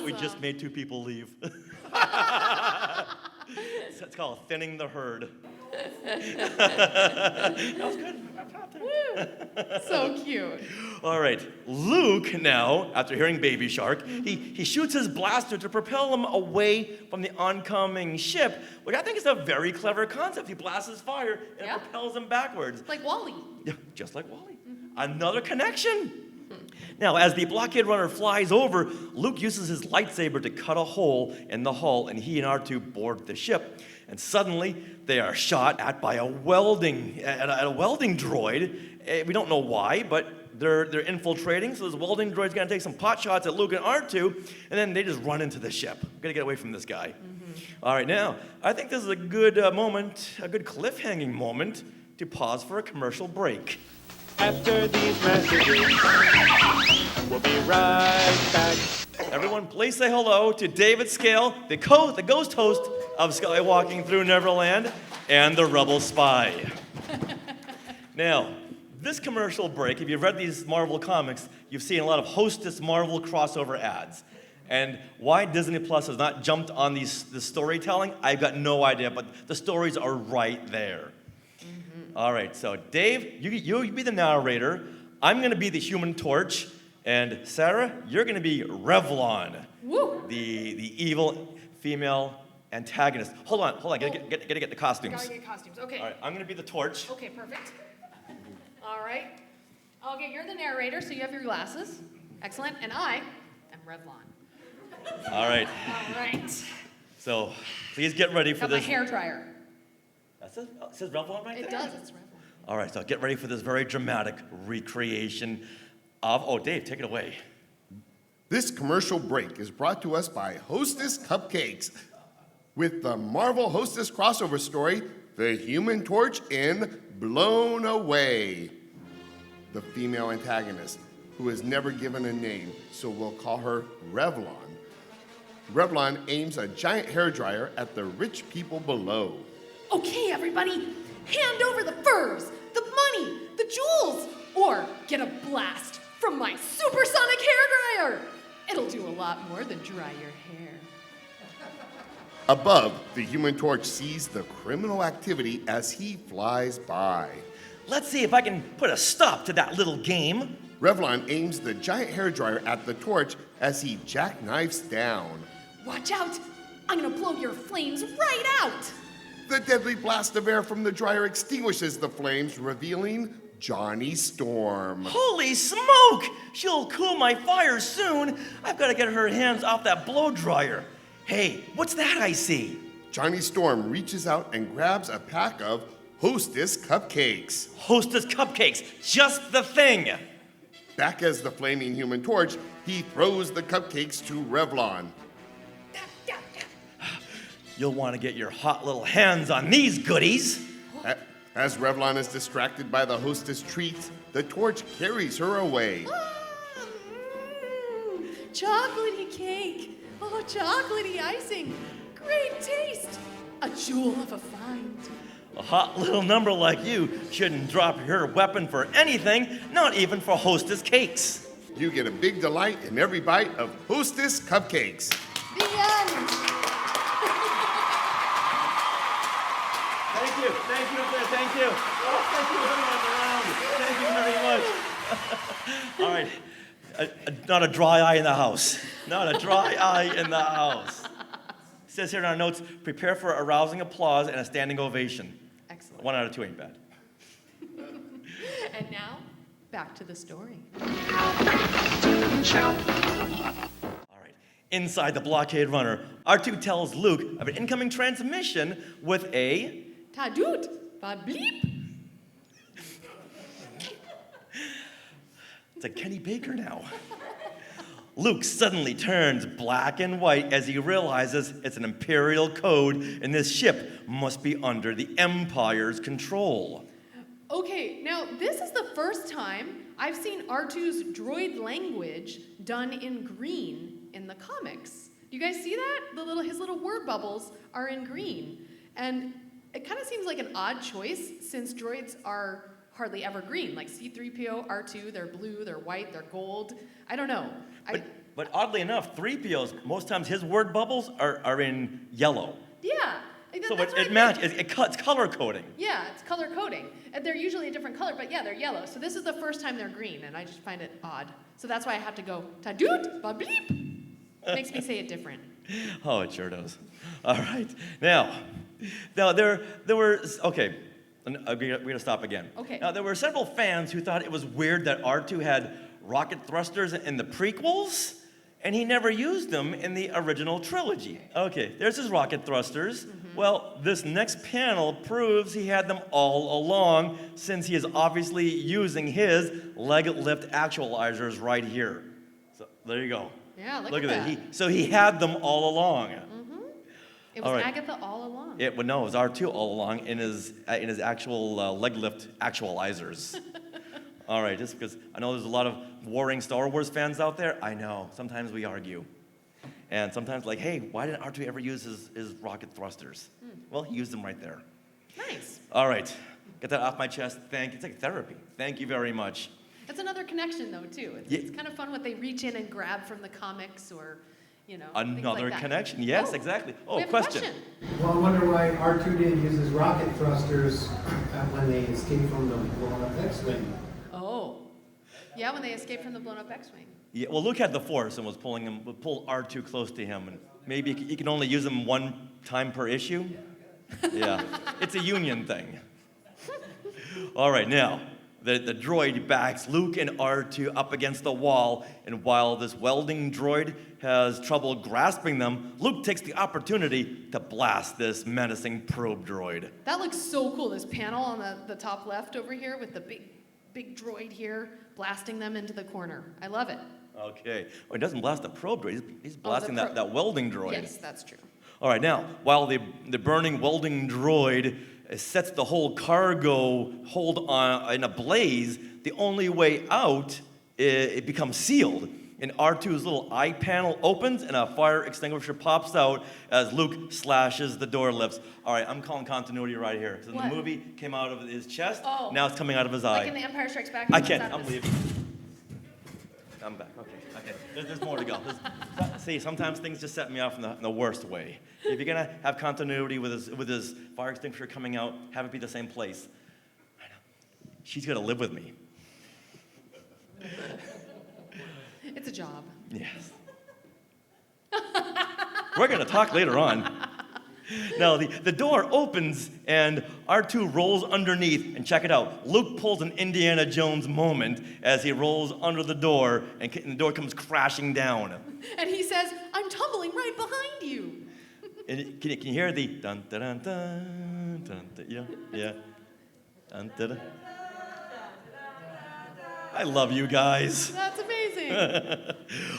We just made two people leave. It's called thinning the herd. That was good. So cute. All right, Luke now, after hearing Baby Shark, he shoots his blaster to propel him away from the oncoming ship, which I think is a very clever concept. He blasts his fire and it propels him backwards. Like Wall-E. Yeah, just like Wall-E. Another connection. Now, as the blockade runner flies over, Luke uses his lightsaber to cut a hole in the hull, and he and R2 board the ship. And suddenly, they are shot at by a welding droid. We don't know why, but they're infiltrating, so this welding droid's gonna take some pot shots at Luke and R2, and then they just run into the ship. We're gonna get away from this guy. All right, now, I think this is a good moment, a good cliffhanging moment to pause for a commercial break. After these messages, we'll be right back. Everyone, please say hello to David Scale, the ghost host of Skywalking Through Neverland, and the Rebel Spy. Now, this commercial break, if you've read these Marvel comics, you've seen a lot of Hostess Marvel crossover ads. And why Disney Plus has not jumped on this storytelling, I've got no idea, but the stories are right there. All right, so Dave, you be the narrator. I'm going to be the Human Torch. And Sarah, you're going to be Revlon, the evil female antagonist. Hold on. Gotta get the costumes. Gotta get costumes, okay. All right, I'm going to be the torch. Okay, perfect. All right. Okay, you're the narrator, so you have your glasses. Excellent. And I am Revlon. All right. All right. So please get ready for Got this. my hair dryer. It says Revlon right there? It does, it's Revlon. All right, so get ready for this very dramatic recreation of, Dave, take it away. This commercial break is brought to us by Hostess Cupcakes with the Marvel Hostess crossover story, The Human Torch in Blown Away. The female antagonist, who is never given a name, so we'll call her Revlon. Revlon aims a giant hairdryer at the rich people below. Okay, everybody, hand over the furs, the money, the jewels, or get a blast from my supersonic hairdryer. It'll do a lot more than dry your hair. Above, the Human Torch sees the criminal activity as he flies by. Let's see if I can put a stop to that little game. Revlon aims the giant hairdryer at the torch as he jackknifes down. Watch out! I'm gonna blow your flames right out! The deadly blast of air from the dryer extinguishes the flames, revealing Johnny Storm. Holy smoke! She'll cool my fire soon. I've got to get her hands off that blow dryer. Hey, what's that I see? Johnny Storm reaches out and grabs a pack of Hostess Cupcakes. Hostess Cupcakes, just the thing. Back as the flaming Human Torch, he throws the cupcakes to Revlon. You'll want to get your hot little hands on these goodies. As Revlon is distracted by the Hostess treats, the torch carries her away. Chocolatey cake. Oh, chocolatey icing. Great taste. A jewel of a find. A hot little number like you shouldn't drop your weapon for anything, not even for Hostess cakes. You get a big delight in every bite of Hostess Cupcakes. The end. Thank you up there, thank you. Oh, thank you everyone around. Thank you very much. All right, not a dry eye in the house. Not a dry eye in the house. It says here in our notes, prepare for arousing applause and a standing ovation. Excellent. 1 out of 2 ain't bad. And now, back to the story. All right, inside the blockade runner, R2 tells Luke of an incoming transmission with a Tadoot, va bleep. It's like Kenny Baker now. Luke suddenly turns black and white as he realizes it's an Imperial code and this ship must be under the Empire's control. Okay, now this is the first time I've seen R2's droid language done in green in the comics. Do you guys see that? His little word bubbles are in green. And it kind of seems like an odd choice since droids are hardly ever green. Like C-3PO, R2, they're blue, they're white, they're gold. I don't know. But oddly enough, 3PO's, most times his word bubbles are in yellow. Yeah. So it matches, it's color coding. Yeah, it's color coding. And they're usually a different color, but yeah, they're yellow. So this is the first time they're green, and I just find it odd. So that's why I have to go, Tadoot, ba bleep. Makes me say it different. Oh, it sure does. All right. Now there were, okay, we're gonna stop again. Okay. Now, there were several fans who thought it was weird that R2 had rocket thrusters in the prequels, and he never used them in the original trilogy. Okay, there's his rocket thrusters. Mm-hmm. Well, this next panel proves he had them all along, since he is obviously using his leg lift actualizers right here. So, there you go. Yeah, look at that. So he had them all along. Mm-hmm. It was Agatha all along. It was R2 all along in his actual leg lift actualizers. All right, just because I know there's a lot of warring Star Wars fans out there. I know, sometimes we argue. And sometimes like, hey, why didn't R2 ever use his rocket thrusters? Well, he used them right there. Nice. All right, Get that off my chest. It's like therapy. Thank you very much. That's another connection, though, too. It's kind of fun when they reach in and grab from the comics or, Another like connection. Yes, exactly. Oh, we have question. A question. Well, I wonder why R2 didn't use his rocket thrusters when they escaped from the blown-up X-Wing. Oh. Yeah, when they escaped from the blown-up X-Wing. Yeah, well, Luke had the Force and would pull R2 close to him, and maybe he can only use him one time per issue. Yeah, it's a union thing. All right, now, the droid backs Luke and R2 up against the wall, and while this welding droid has trouble grasping them, Luke takes the opportunity to blast this menacing probe droid. That looks so cool, this panel on the top left over here with the big droid here blasting them into the corner. I love it. Okay. Well, he doesn't blast the probe droid, he's blasting that welding droid. Yes, that's true. All right, now, while the burning welding droid sets the whole cargo hold on in a blaze, the only way out, it becomes sealed. And R2's little eye panel opens and a fire extinguisher pops out as Luke slashes the door lips. All right, I'm calling continuity right here. So What? the movie came out of his chest, Oh. now it's coming out of his eye. Like in The Empire Strikes Back. I can't, I'm leaving. I'm back, okay. There's more to go. See, sometimes things just set me off in the worst way. If you're gonna have continuity with his fire extinguisher coming out, have it be the same place. I know. She's gonna live with me. It's a job. Yes. We're gonna talk later on. Now, the door opens and R2 rolls underneath, and check it out. Luke pulls an Indiana Jones moment as he rolls under the door, and the door comes crashing down. And he says, I'm tumbling right behind you. And can you hear the dun dun dun dun dun dun? Yeah. Dun dun dun. I love you guys. That's amazing.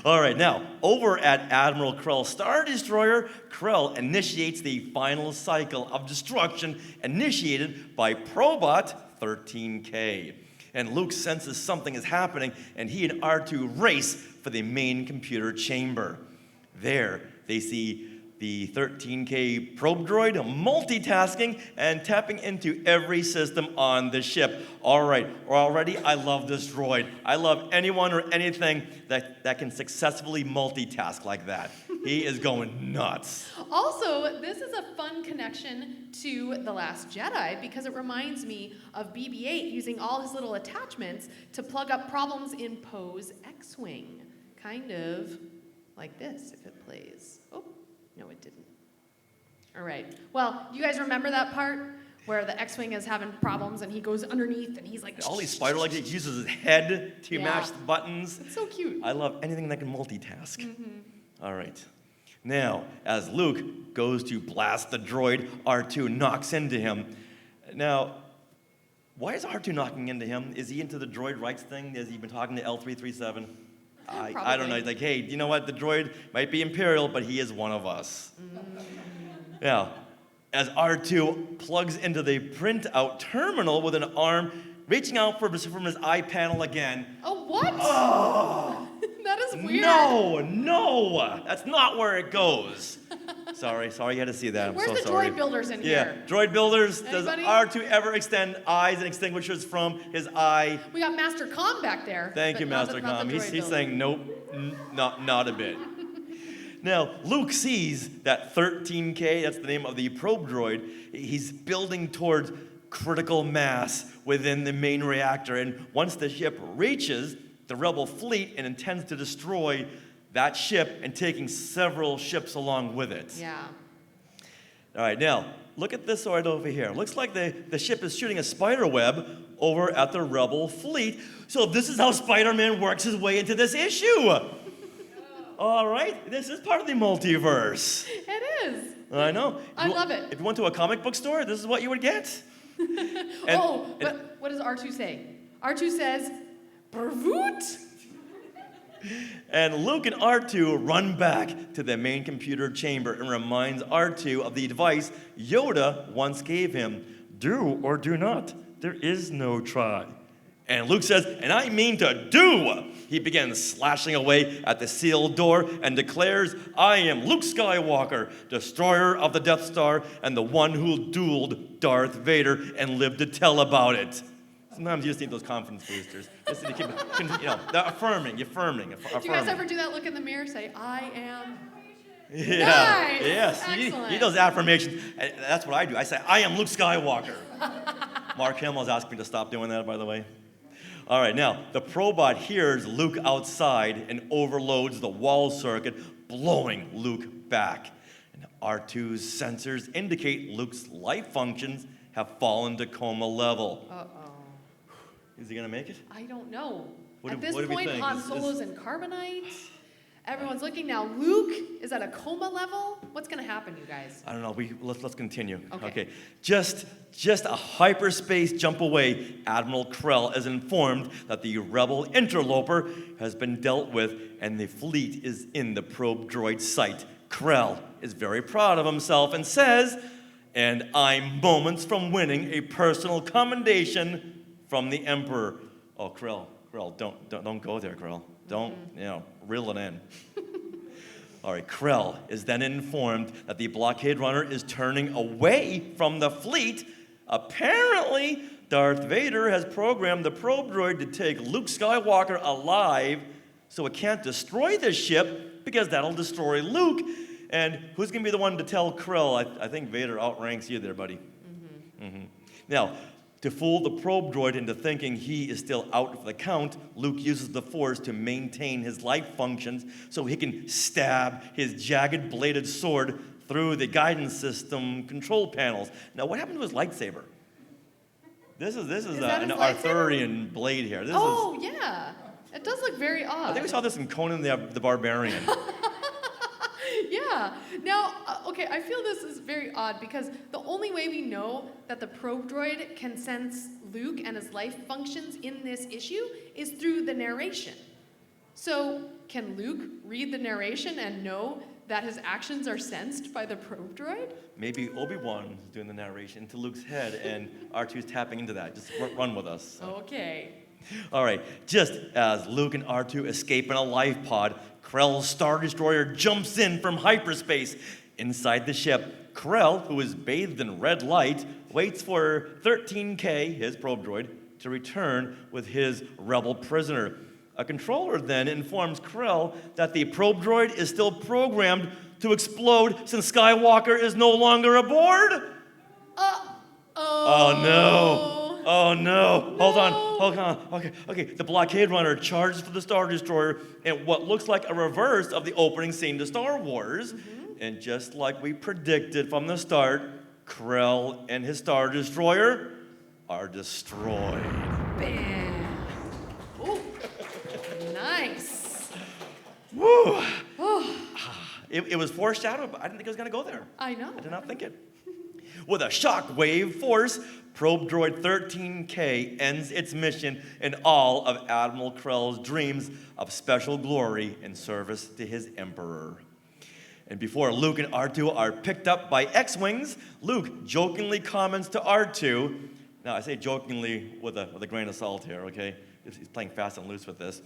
All right, now, over at Admiral Krell's Star Destroyer, Krell initiates the final cycle of destruction initiated by Probot 13K. And Luke senses something is happening, and he and R2 race for the main computer chamber. There, they see the 13K probe droid multitasking and tapping into every system on the ship. All right, already I love this droid. I love anyone or anything that can successfully multitask like that. He is going nuts. Also, this is a fun connection to The Last Jedi because it reminds me of BB-8 using all his little attachments to plug up problems in Poe's X-Wing. Kind of like this, if it plays. Oh. No, it didn't. All right. Well, you guys remember that part where the X-Wing is having problems and he goes underneath and he's like... All these spider-like, he uses his head to match the buttons. It's so cute. I love anything that can multitask. All right. Now, as Luke goes to blast the droid, R2 knocks into him. Now, why is R2 knocking into him? Is he into the droid rights thing? Has he been talking to L337? I don't know. He's like, hey, you know what? The droid might be Imperial, but he is one of us. Now, as R2 plugs into the printout terminal with an arm reaching out from his eye panel again. Oh, what? Oh, that is weird. No, that's not where it goes. Sorry, you had to see that. I'm Where's so the sorry. droid builders in Yeah, here? droid builders. Anybody? Does R2 ever extend eyes and extinguishers from his eye? We got Master Com back there. Thank you, Master Com. He's saying nope, not a bit. Now, Luke sees that 13K, that's the name of the probe droid, he's building towards critical mass within the main reactor. And once the ship reaches the rebel fleet and intends to destroy that ship and taking several ships along with it. Yeah. All right, now, look at this right over here. Looks like the ship is shooting a spider web over at the rebel fleet. So this is how Spider-Man works his way into this issue. All right, this is part of the multiverse. It is. I know. I love it. If you went to a comic book store, this is what you would get. But what does R2 say? R2 says, "Bravoot." And Luke and R2 run back to the main computer chamber and reminds R2 of the advice Yoda once gave him. Do or do not. There is no try. And Luke says, and I mean to do. He begins slashing away at the sealed door and declares, "I am Luke Skywalker, destroyer of the Death Star and the one who dueled Darth Vader and lived to tell about it." Sometimes you just need those confidence boosters. Just to keep, affirming. Do you guys ever do that look in the mirror, say, "I am"? Yeah. Nice. Yes. You need those affirmations. And that's what I do. I say, "I am Luke Skywalker." Mark Hamill's asked me to stop doing that, by the way. All right, now, the probot hears Luke outside and overloads the wall circuit, blowing Luke back. And R2's sensors indicate Luke's life functions have fallen to coma level. Uh-oh. Is he going to make it? I don't know. What At do this we point, think? Han Solo's in carbonite. Everyone's looking now. Luke is at a coma level. What's going to happen, you guys? I don't know. Let's continue. Okay. Just a hyperspace jump away, Admiral Krell is informed that the rebel interloper has been dealt with and the fleet is in the probe droid site. Krell is very proud of himself and says, "And I'm moments from winning a personal commendation from the Emperor." Oh, Krell, don't go there, Krell. Don't, reel it in. All right, Krell is then informed that the blockade runner is turning away from the fleet. Apparently, Darth Vader has programmed the probe droid to take Luke Skywalker alive so it can't destroy the ship because that'll destroy Luke. And who's going to be the one to tell Krell? I think Vader outranks you there, buddy. Now, to fool the probe droid into thinking he is still out for the count, Luke uses the Force to maintain his life functions so he can stab his jagged bladed sword through the guidance system control panels. Now, what happened to his lightsaber? This is an Arthurian blade here. Yeah. It does look very odd. I think we saw this in Conan the Barbarian. Yeah. Now, okay, I feel this is very odd because the only way we know that the probe droid can sense Luke and his life functions in this issue is through the narration. So, can Luke read the narration and know that his actions are sensed by the probe droid? Maybe Obi-Wan is doing the narration into Luke's head and R2's tapping into that. Just run with us. Okay. All right, just as Luke and R2 escape in a life pod, Krell's Star Destroyer jumps in from hyperspace. Inside the ship, Krell, who is bathed in red light, waits for 13K, his probe droid, to return with his rebel prisoner. A controller then informs Krell that the probe droid is still programmed to explode since Skywalker is no longer aboard. Oh no. Oh no. Hold on. Okay. The blockade runner charges for the Star Destroyer in what looks like a reverse of the opening scene to Star Wars. And just like we predicted from the start, Krell and his Star Destroyer are destroyed. Bam. Ooh. Nice. Woo. It was foreshadowed, but I didn't think it was going to go there. I know. I did not think it. With a shockwave force, probe droid 13K ends its mission in all of Admiral Krell's dreams of special glory in service to his Emperor. And before Luke and R2 are picked up by X-Wings, Luke jokingly comments to R2, now I say jokingly with a grain of salt here, okay? He's playing fast and loose with this.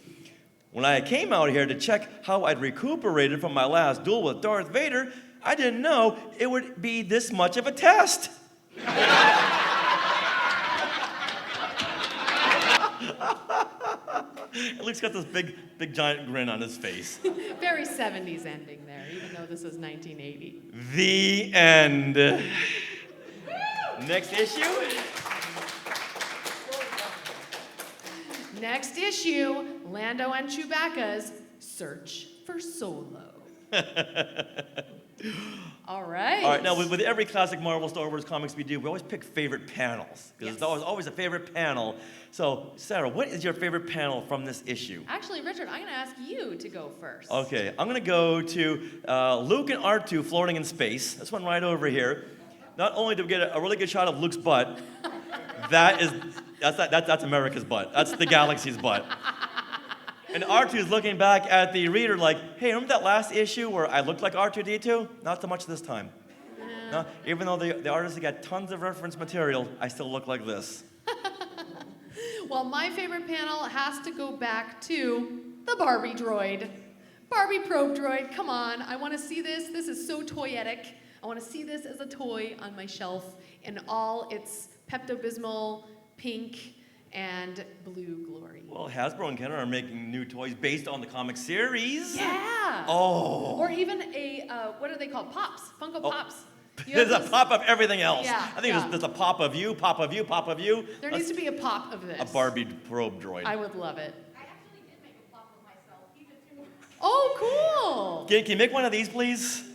When I came out here to check how I'd recuperated from my last duel with Darth Vader, I didn't know it would be this much of a test. Luke's got this big giant grin on his face. Very 70s ending there, even though this is 1980. The end. Next issue. Next issue, Lando and Chewbacca's Search for Solo. All right. All right, now with every classic Marvel Star Wars comics we do, we always pick favorite panels. Because there's always a favorite panel. So, Sarah, what is your favorite panel from this issue? Actually, Richard, I'm going to ask you to go first. Okay, I'm going to go to Luke and R2 floating in space. This one right over here. Not only do we get a really good shot of Luke's butt, that's America's butt. That's the galaxy's butt. And R2 is looking back at the reader like, hey, remember that last issue where I looked like R2-D2? Not so much this time. No, even though the artist got tons of reference material, I still look like this. Well, my favorite panel has to go back to the Barbie droid. Barbie probe droid, come on. I want to see this. This is so toyetic. I want to see this as a toy on my shelf in all its Pepto-Bismol, pink, and blue glory. Well, Hasbro and Kenner are making new toys based on the comic series. Yeah. Oh. Or even a, what are they called? Pops. Funko Pops. There's a pop of everything else. Yeah, I think there's a pop of you, pop of you, pop of you. There needs to be a pop of this. A Barbie probe droid. I would love it. I actually did make a pop of myself. He did too. Oh, cool. Can you make one of these, please?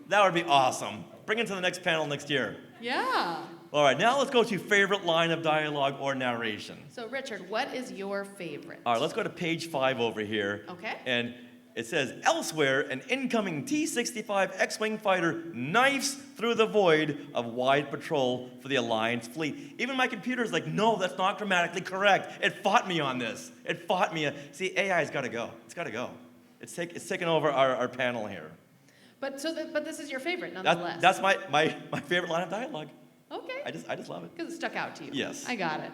That would be awesome. Bring it to the next panel next year. Yeah. All right, now let's go to favorite line of dialogue or narration. So, Richard, what is your favorite? All right, let's go to page 5 over here. Okay. And it says, elsewhere, an incoming T-65 X-Wing fighter knifes through the void of wide patrol for the Alliance fleet. Even my computer's like, no, that's not grammatically correct. It fought me on this. It fought me. See, AI's got to go. It's got to go. It's taken over our panel here. But this is your favorite, nonetheless. That's my favorite line of dialogue. Okay. I just love it. Because it stuck out to you. Yes. I got it.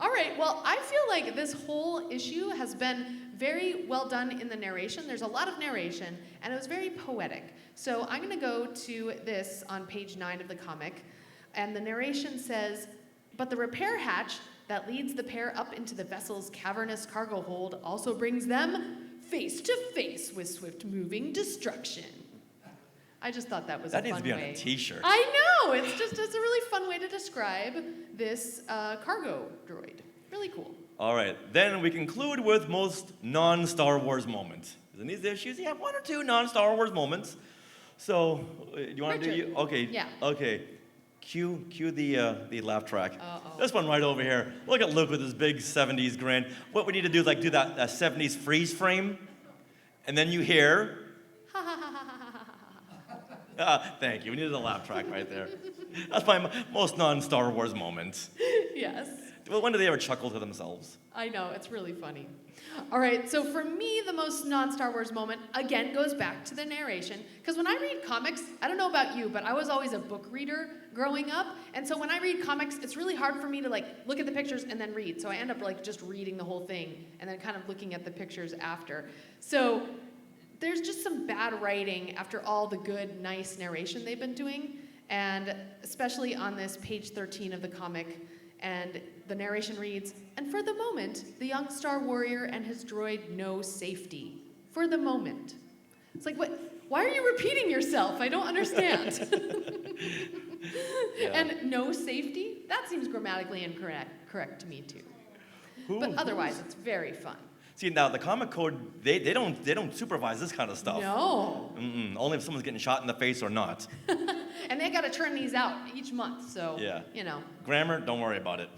All right. Well, I feel like this whole issue has been very well done in the narration. There's a lot of narration, and it was very poetic. So I'm going to go to this on page 9 of the comic, and the narration says, but the repair hatch that leads the pair up into the vessel's cavernous cargo hold also brings them face to face with swift-moving destruction. I just thought that was a fun way. That needs to be on a t-shirt. I know! It's a really fun way to describe this cargo droid. Really cool. All right, then we conclude with most non-Star Wars moments. In these issues, you have 1 or 2 non-Star Wars moments. So, you want to do? Okay. Yeah. Okay. Cue the laugh track. Uh-oh. This one right over here. Look at Luke with his big 70s grin. What we need to do is do that 70s freeze frame, and then you hear. Thank you. We needed a laugh track right there. That's my most non-Star Wars moment. Yes. Well, when do they ever chuckle to themselves? I know, it's really funny. All right, so for me, the most non-Star Wars moment, again, goes back to the narration. Because when I read comics, I don't know about you, but I was always a book reader growing up. And so when I read comics, it's really hard for me to look at the pictures and then read. So I end up just reading the whole thing and then kind of looking at the pictures after. So there's just some bad writing after all the good, nice narration they've been doing. And especially on this page 13 of the comic, and the narration reads, and for the moment, the young Star Warrior and his droid know safety. For the moment. It's like, what? Why are you repeating yourself? I don't understand. Yeah. And no safety? That seems grammatically correct to me too. But otherwise, it's very fun. See, now the comic code, they don't supervise this kind of stuff. No. Only if someone's getting shot in the face or not. And they got to turn these out each month, so, Yeah. you know. Grammar, don't worry about it.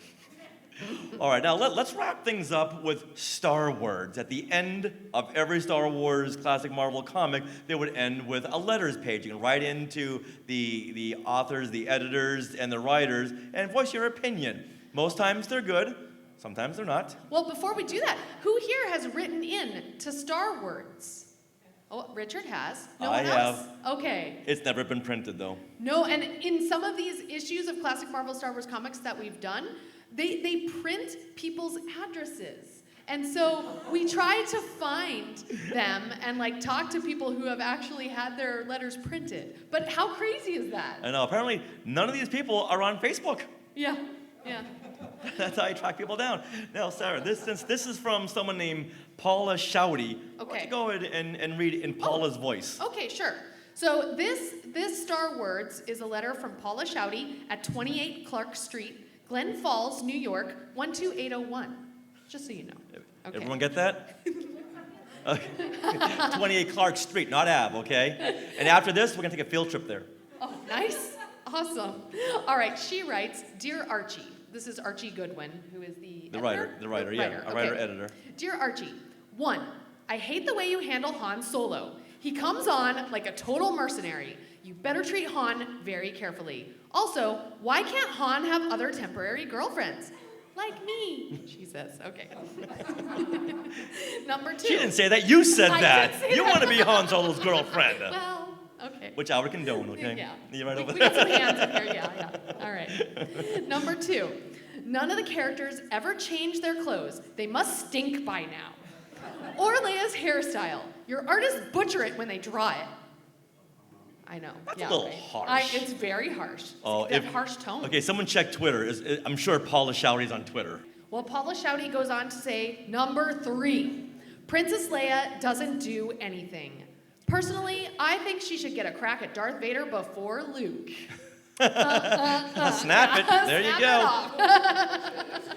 All right, now let's wrap things up with Star words. At the end of every Star Wars classic Marvel comic, they would end with a letters page. You can write into the authors, the editors, and the writers, and voice your opinion. Most times they're good. Sometimes they're not. Well, before we do that, who here has written in to Star Words? Oh, Richard has. No one else? have. Okay. It's never been printed, though. No, and in some of these issues of classic Marvel Star Wars comics that we've done, they print people's addresses. And so we try to find them and talk to people who have actually had their letters printed. But how crazy is that? I know, apparently none of these people are on Facebook. Yeah. That's how you track people down. Now, Sarah, since this is from someone named Paula Shouty, why don't you go ahead and read in Paula's voice? Okay, sure. So this Star Words is a letter from Paula Shouty at 28 Clark Street, Glen Falls, New York, 12801. Just so you know. Okay. Everyone get that? Okay. 28 Clark Street, not Ave, okay? And after this, we're going to take a field trip there. Oh, nice. Awesome. All right, she writes, Dear Archie. This is Archie Goodwin, who is the writer, editor. Dear Archie, 1, I hate the way you handle Han Solo. He comes on like a total mercenary. You better treat Han very carefully. Also, why can't Han have other temporary girlfriends? Like me, she says. Okay. Number 2. She didn't say that. You said I that. did say You that. want to be Han Solo's girlfriend. Well, okay. Which I would condone, okay? Yeah. You're right over We there. got some hands in here, yeah. All right. Number 2. None of the characters ever change their clothes. They must stink by now. Or Leia's hairstyle. Your artists butcher it when they draw it. I know. That's a little harsh. It's very harsh. Oh, That harsh tone. Okay, someone check Twitter. I'm sure Paula Shouty's on Twitter. Well, Paula Shouty goes on to say, number 3, Princess Leia doesn't do anything. Personally, I think she should get a crack at Darth Vader before Luke. Snap it. There you go. These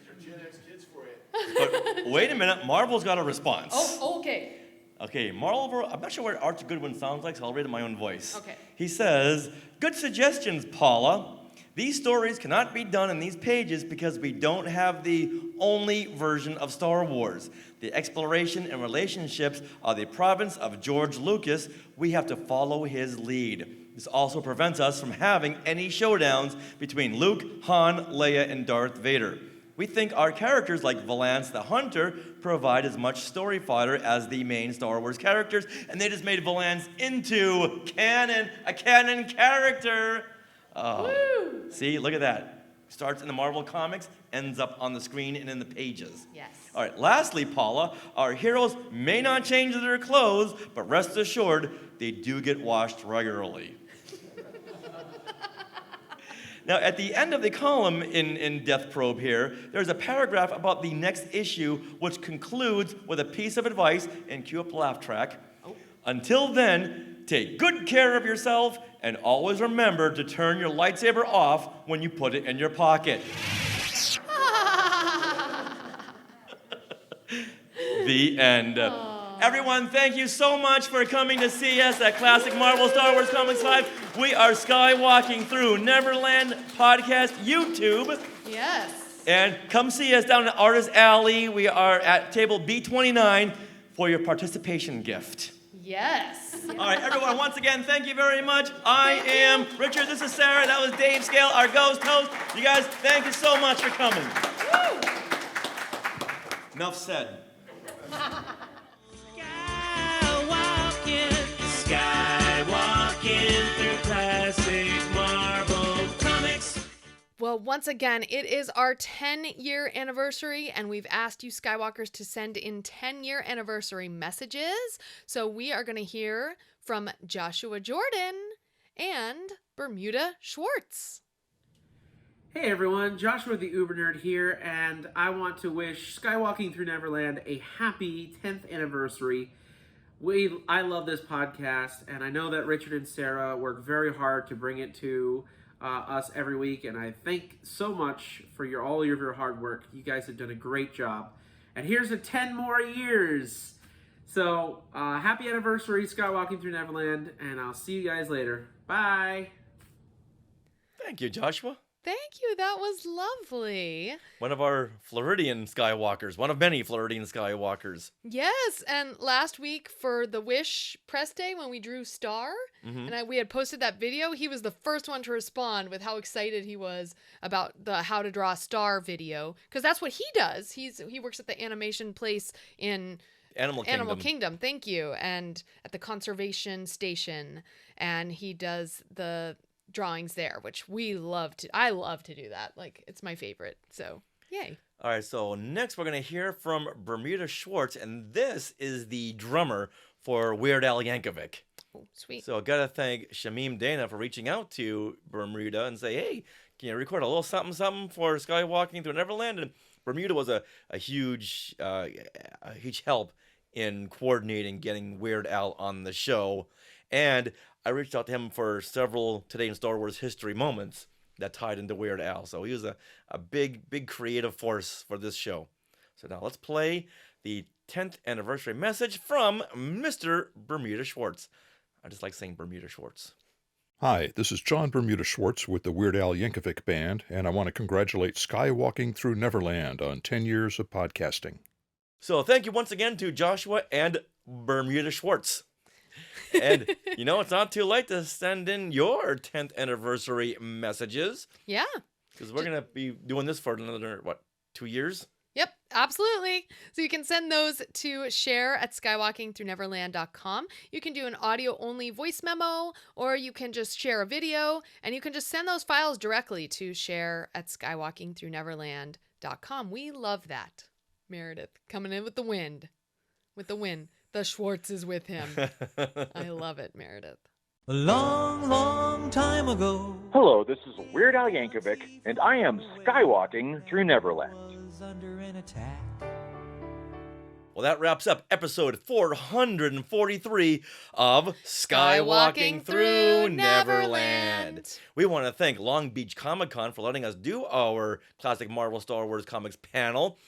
are Gen X kids for you. But wait a minute. Marvel's got a response. Oh, okay. Okay, Marvel, I'm not sure what Archie Goodwin sounds like, so I'll read it in my own voice. Okay. He says, good suggestions, Paula. These stories cannot be done in these pages because we don't have the only version of Star Wars. The exploration and relationships are the province of George Lucas. We have to follow his lead. This also prevents us from having any showdowns between Luke, Han, Leia, and Darth Vader. We think our characters like Valance the Hunter provide as much story fodder as the main Star Wars characters, and they just made Valance into a canon character. Oh, woo. See, look at that. Starts in the Marvel comics, ends up on the screen and in the pages. Yes. All right, lastly, Paula, our heroes may not change their clothes, but rest assured, they do get washed regularly. Now, at the end of the column in Death Probe here, there's a paragraph about the next issue, which concludes with a piece of advice, and cue up the laugh track. Oh. Until then, take good care of yourself, and always remember to turn your lightsaber off when you put it in your pocket. The end. Everyone, thank you so much for coming to see us at Classic Marvel Star Wars Comics Live. We are skywalking through Neverland Podcast YouTube. Yes. And come see us down at Artist Alley. We are at table B29 for your participation gift. Yes. All right, everyone, once again, thank you very much. I am Richard. This is Sarah. That was Dave Scale, our ghost host. You guys, thank you so much for coming. Woo. Enough said. Skywalking through classic Marvel comics. Well, once again, it is our 10-year anniversary, and we've asked you Skywalkers to send in 10-year anniversary messages. So we are going to hear from Joshua Jordan and Bermuda Schwartz. Hey everyone, Joshua the Uber Nerd here, and I want to wish Skywalking Through Neverland a happy 10th anniversary. I love this podcast, and I know that Richard and Sarah work very hard to bring it to us every week, and I thank so much for all of your hard work. You guys have done a great job. And here's to 10 more years. So, happy anniversary, Skywalking Through Neverland, and I'll see you guys later. Bye! Thank you, Joshua. Thank you. That was lovely. One of our Floridian Skywalkers. One of many Floridian Skywalkers. Yes, and last week for the Wish press day when we drew Star, and we had posted that video, he was the first one to respond with how excited he was about the How to Draw Star video, because that's what he does. He works at the animation place in Animal Kingdom, thank you, and at the conservation station, and he does the drawings there, which I love to do that. Like, it's my favorite. So, yay. All right, so next we're going to hear from Bermuda Schwartz, and this is the drummer for Weird Al Yankovic. Oh, sweet. So I got to thank Shamim Dana for reaching out to Bermuda and say, hey, can you record a little something for Skywalking Through Neverland? And Bermuda was a huge help in coordinating getting Weird Al on the show. And I reached out to him for several Today in Star Wars history moments that tied into Weird Al. So he was a big creative force for this show. So now let's play the 10th anniversary message from Mr. Bermuda Schwartz. I just like saying Bermuda Schwartz. Hi, this is John Bermuda Schwartz with the Weird Al Yankovic Band, and I want to congratulate Skywalking Through Neverland on 10 years of podcasting. So thank you once again to Joshua and Bermuda Schwartz. And, it's not too late to send in your 10th anniversary messages. Yeah. Because we're going to be doing this for another, 2 years? Yep, absolutely. So you can send those to share@skywalkingthrough-neverland.com. You can do an audio-only voice memo, or you can just share a video, and you can just send those files directly to share@skywalkingthrough-neverland.com. We love that. Meredith coming in with the wind. With the wind. The Schwartz is with him. I love it, Meredith. A long, long time ago. Hello, this is Weird Al Yankovic, and I am skywalking through Neverland. Under an attack. Well, that wraps up episode 443 of Skywalking Through Neverland. We want to thank Long Beach ComicCon for letting us do our classic Marvel Star Wars comics panel,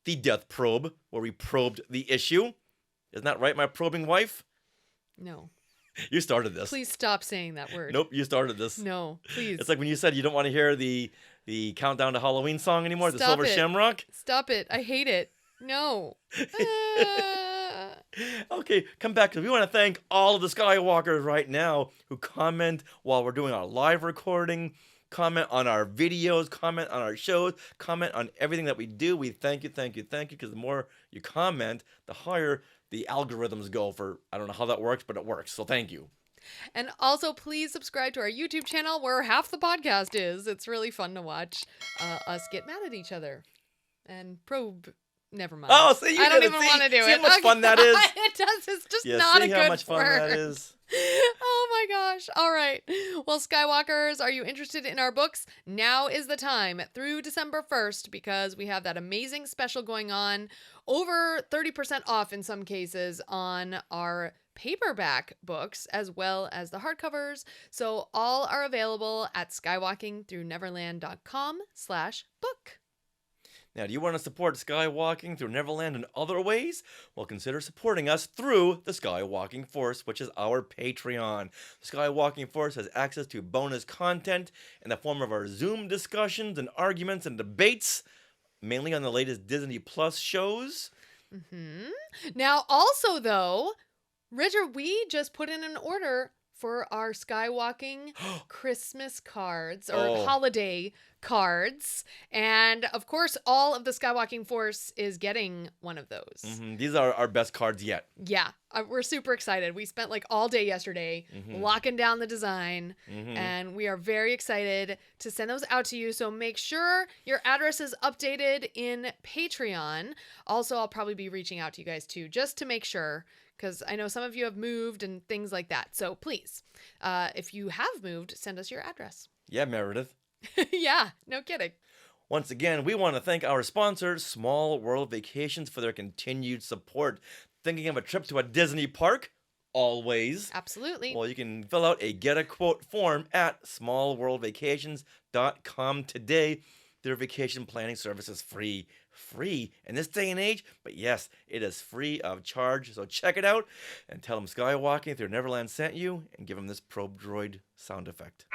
The Death Probe, where we probed the issue. Isn't that right, my probing wife? No. You started this. Please stop saying that word. Nope, you started this. No, please. It's like when you said you don't want to hear the Countdown to Halloween song anymore, the Stop Silver it. Shamrock. Stop it. I hate it. No. Okay, come back, because we want to thank all of the Skywalkers right now who comment while we're doing our live recording, comment on our videos, comment on our shows, comment on everything that we do. We thank you, because the more you comment, the higher the algorithms go for, I don't know how that works, but it works. So thank you. And also, please subscribe to our YouTube channel where half the podcast is. It's really fun to watch us get mad at each other and probe. Never mind. Oh, see, I don't even want to do see it. how much fun that is? It does. It's just Yeah, not see a how good much fun word. that is? Oh my gosh. All right. Well, Skywalkers, are you interested in our books? Now is the time through December 1st, because we have that amazing special going on, over 30% off in some cases on our paperback books as well as the hardcovers. So all are available at skywalkingthrough-neverland.com/book. Now, do you want to support Skywalking Through Neverland in other ways? Well, consider supporting us through the Skywalking Force, which is our Patreon. The Skywalking Force has access to bonus content in the form of our Zoom discussions and arguments and debates, mainly on the latest Disney Plus shows. Now, also, though, Richard, we just put in an order for our Skywalking Christmas cards or holiday cards. And of course, all of the Skywalking Force is getting one of those. These are our best cards yet. Yeah, we're super excited. We spent like all day yesterday locking down the design, and we are very excited to send those out to you. So make sure your address is updated in Patreon. Also, I'll probably be reaching out to you guys too, just to make sure, because I know some of you have moved and things like that. So please, if you have moved, send us your address. Yeah, Meredith. Yeah, no kidding. Once again, we want to thank our sponsor, Small World Vacations, for their continued support. Thinking of a trip to a Disney park? Always. Absolutely. Well, you can fill out a Get a Quote form at smallworldvacations.com today. Their vacation planning service is free. Free in this day and age, but yes, it is free of charge. So check it out and tell them Skywalking Through Neverland sent you, and give them this probe droid sound effect.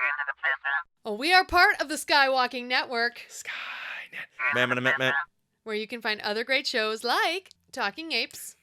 Well, we are part of the Skywalking Network. Skynet. Where you can find other great shows like Talking Apes,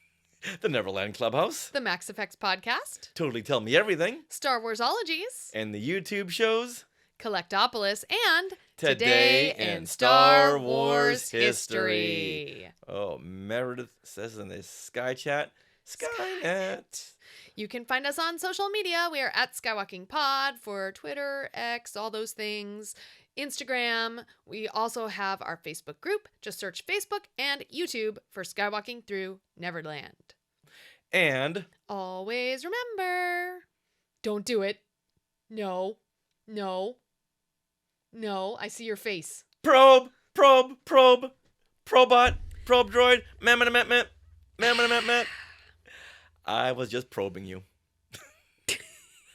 The Neverland Clubhouse, the Max Effects Podcast, Totally Tell Me Everything, Star Warsologies, and the YouTube shows Collectopolis, and Today in Star Wars History. Oh, Meredith says in the Sky Chat, Skynet. You can find us on social media. We are at Skywalking Pod for Twitter, X, all those things. Instagram. We also have our Facebook group. Just search Facebook and YouTube for Skywalking Through Neverland. And always remember, don't do it. No. I see your face. Probot, probe droid, I was just probing you.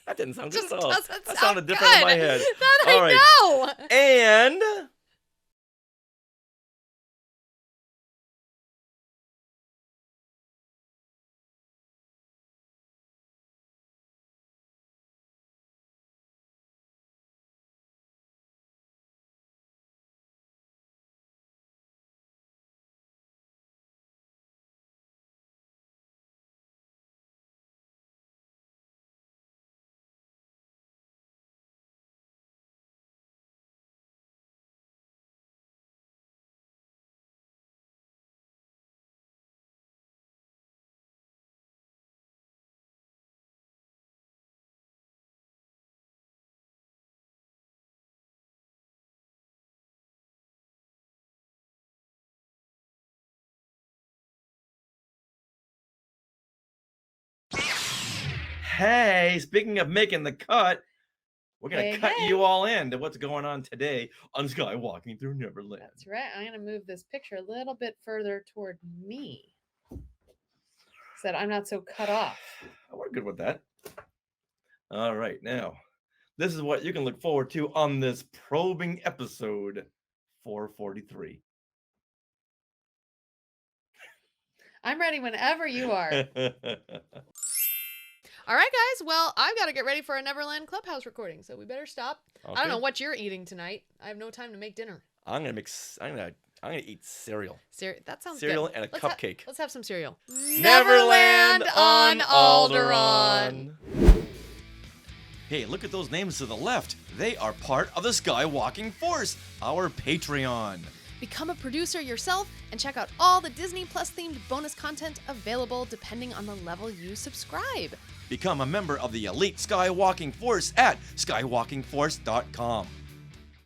That didn't sound good at all. That sounded different in my head. That I know. And Hey, speaking of making the cut, we're going to Hey, cut hey. you all in to what's going on today on Skywalking Through Neverland. That's right. I'm going to move this picture a little bit further toward me so that I'm not so cut off. We're good with that. All right, now, this is what you can look forward to on this probing episode 443. I'm ready whenever you are. All right, guys. Well, I've got to get ready for a Neverland Clubhouse recording, so we better stop. I don't know what you're eating tonight. I have no time to make dinner. I'm gonna eat cereal. That sounds cereal good. and a cupcake. Let's have some cereal. Neverland on Alderaan. Hey, look at those names to the left. They are part of the Skywalking Force, our Patreon. Become a producer yourself and check out all the Disney Plus themed bonus content available depending on the level you subscribe. Become a member of the elite Skywalking Force at skywalkingforce.com.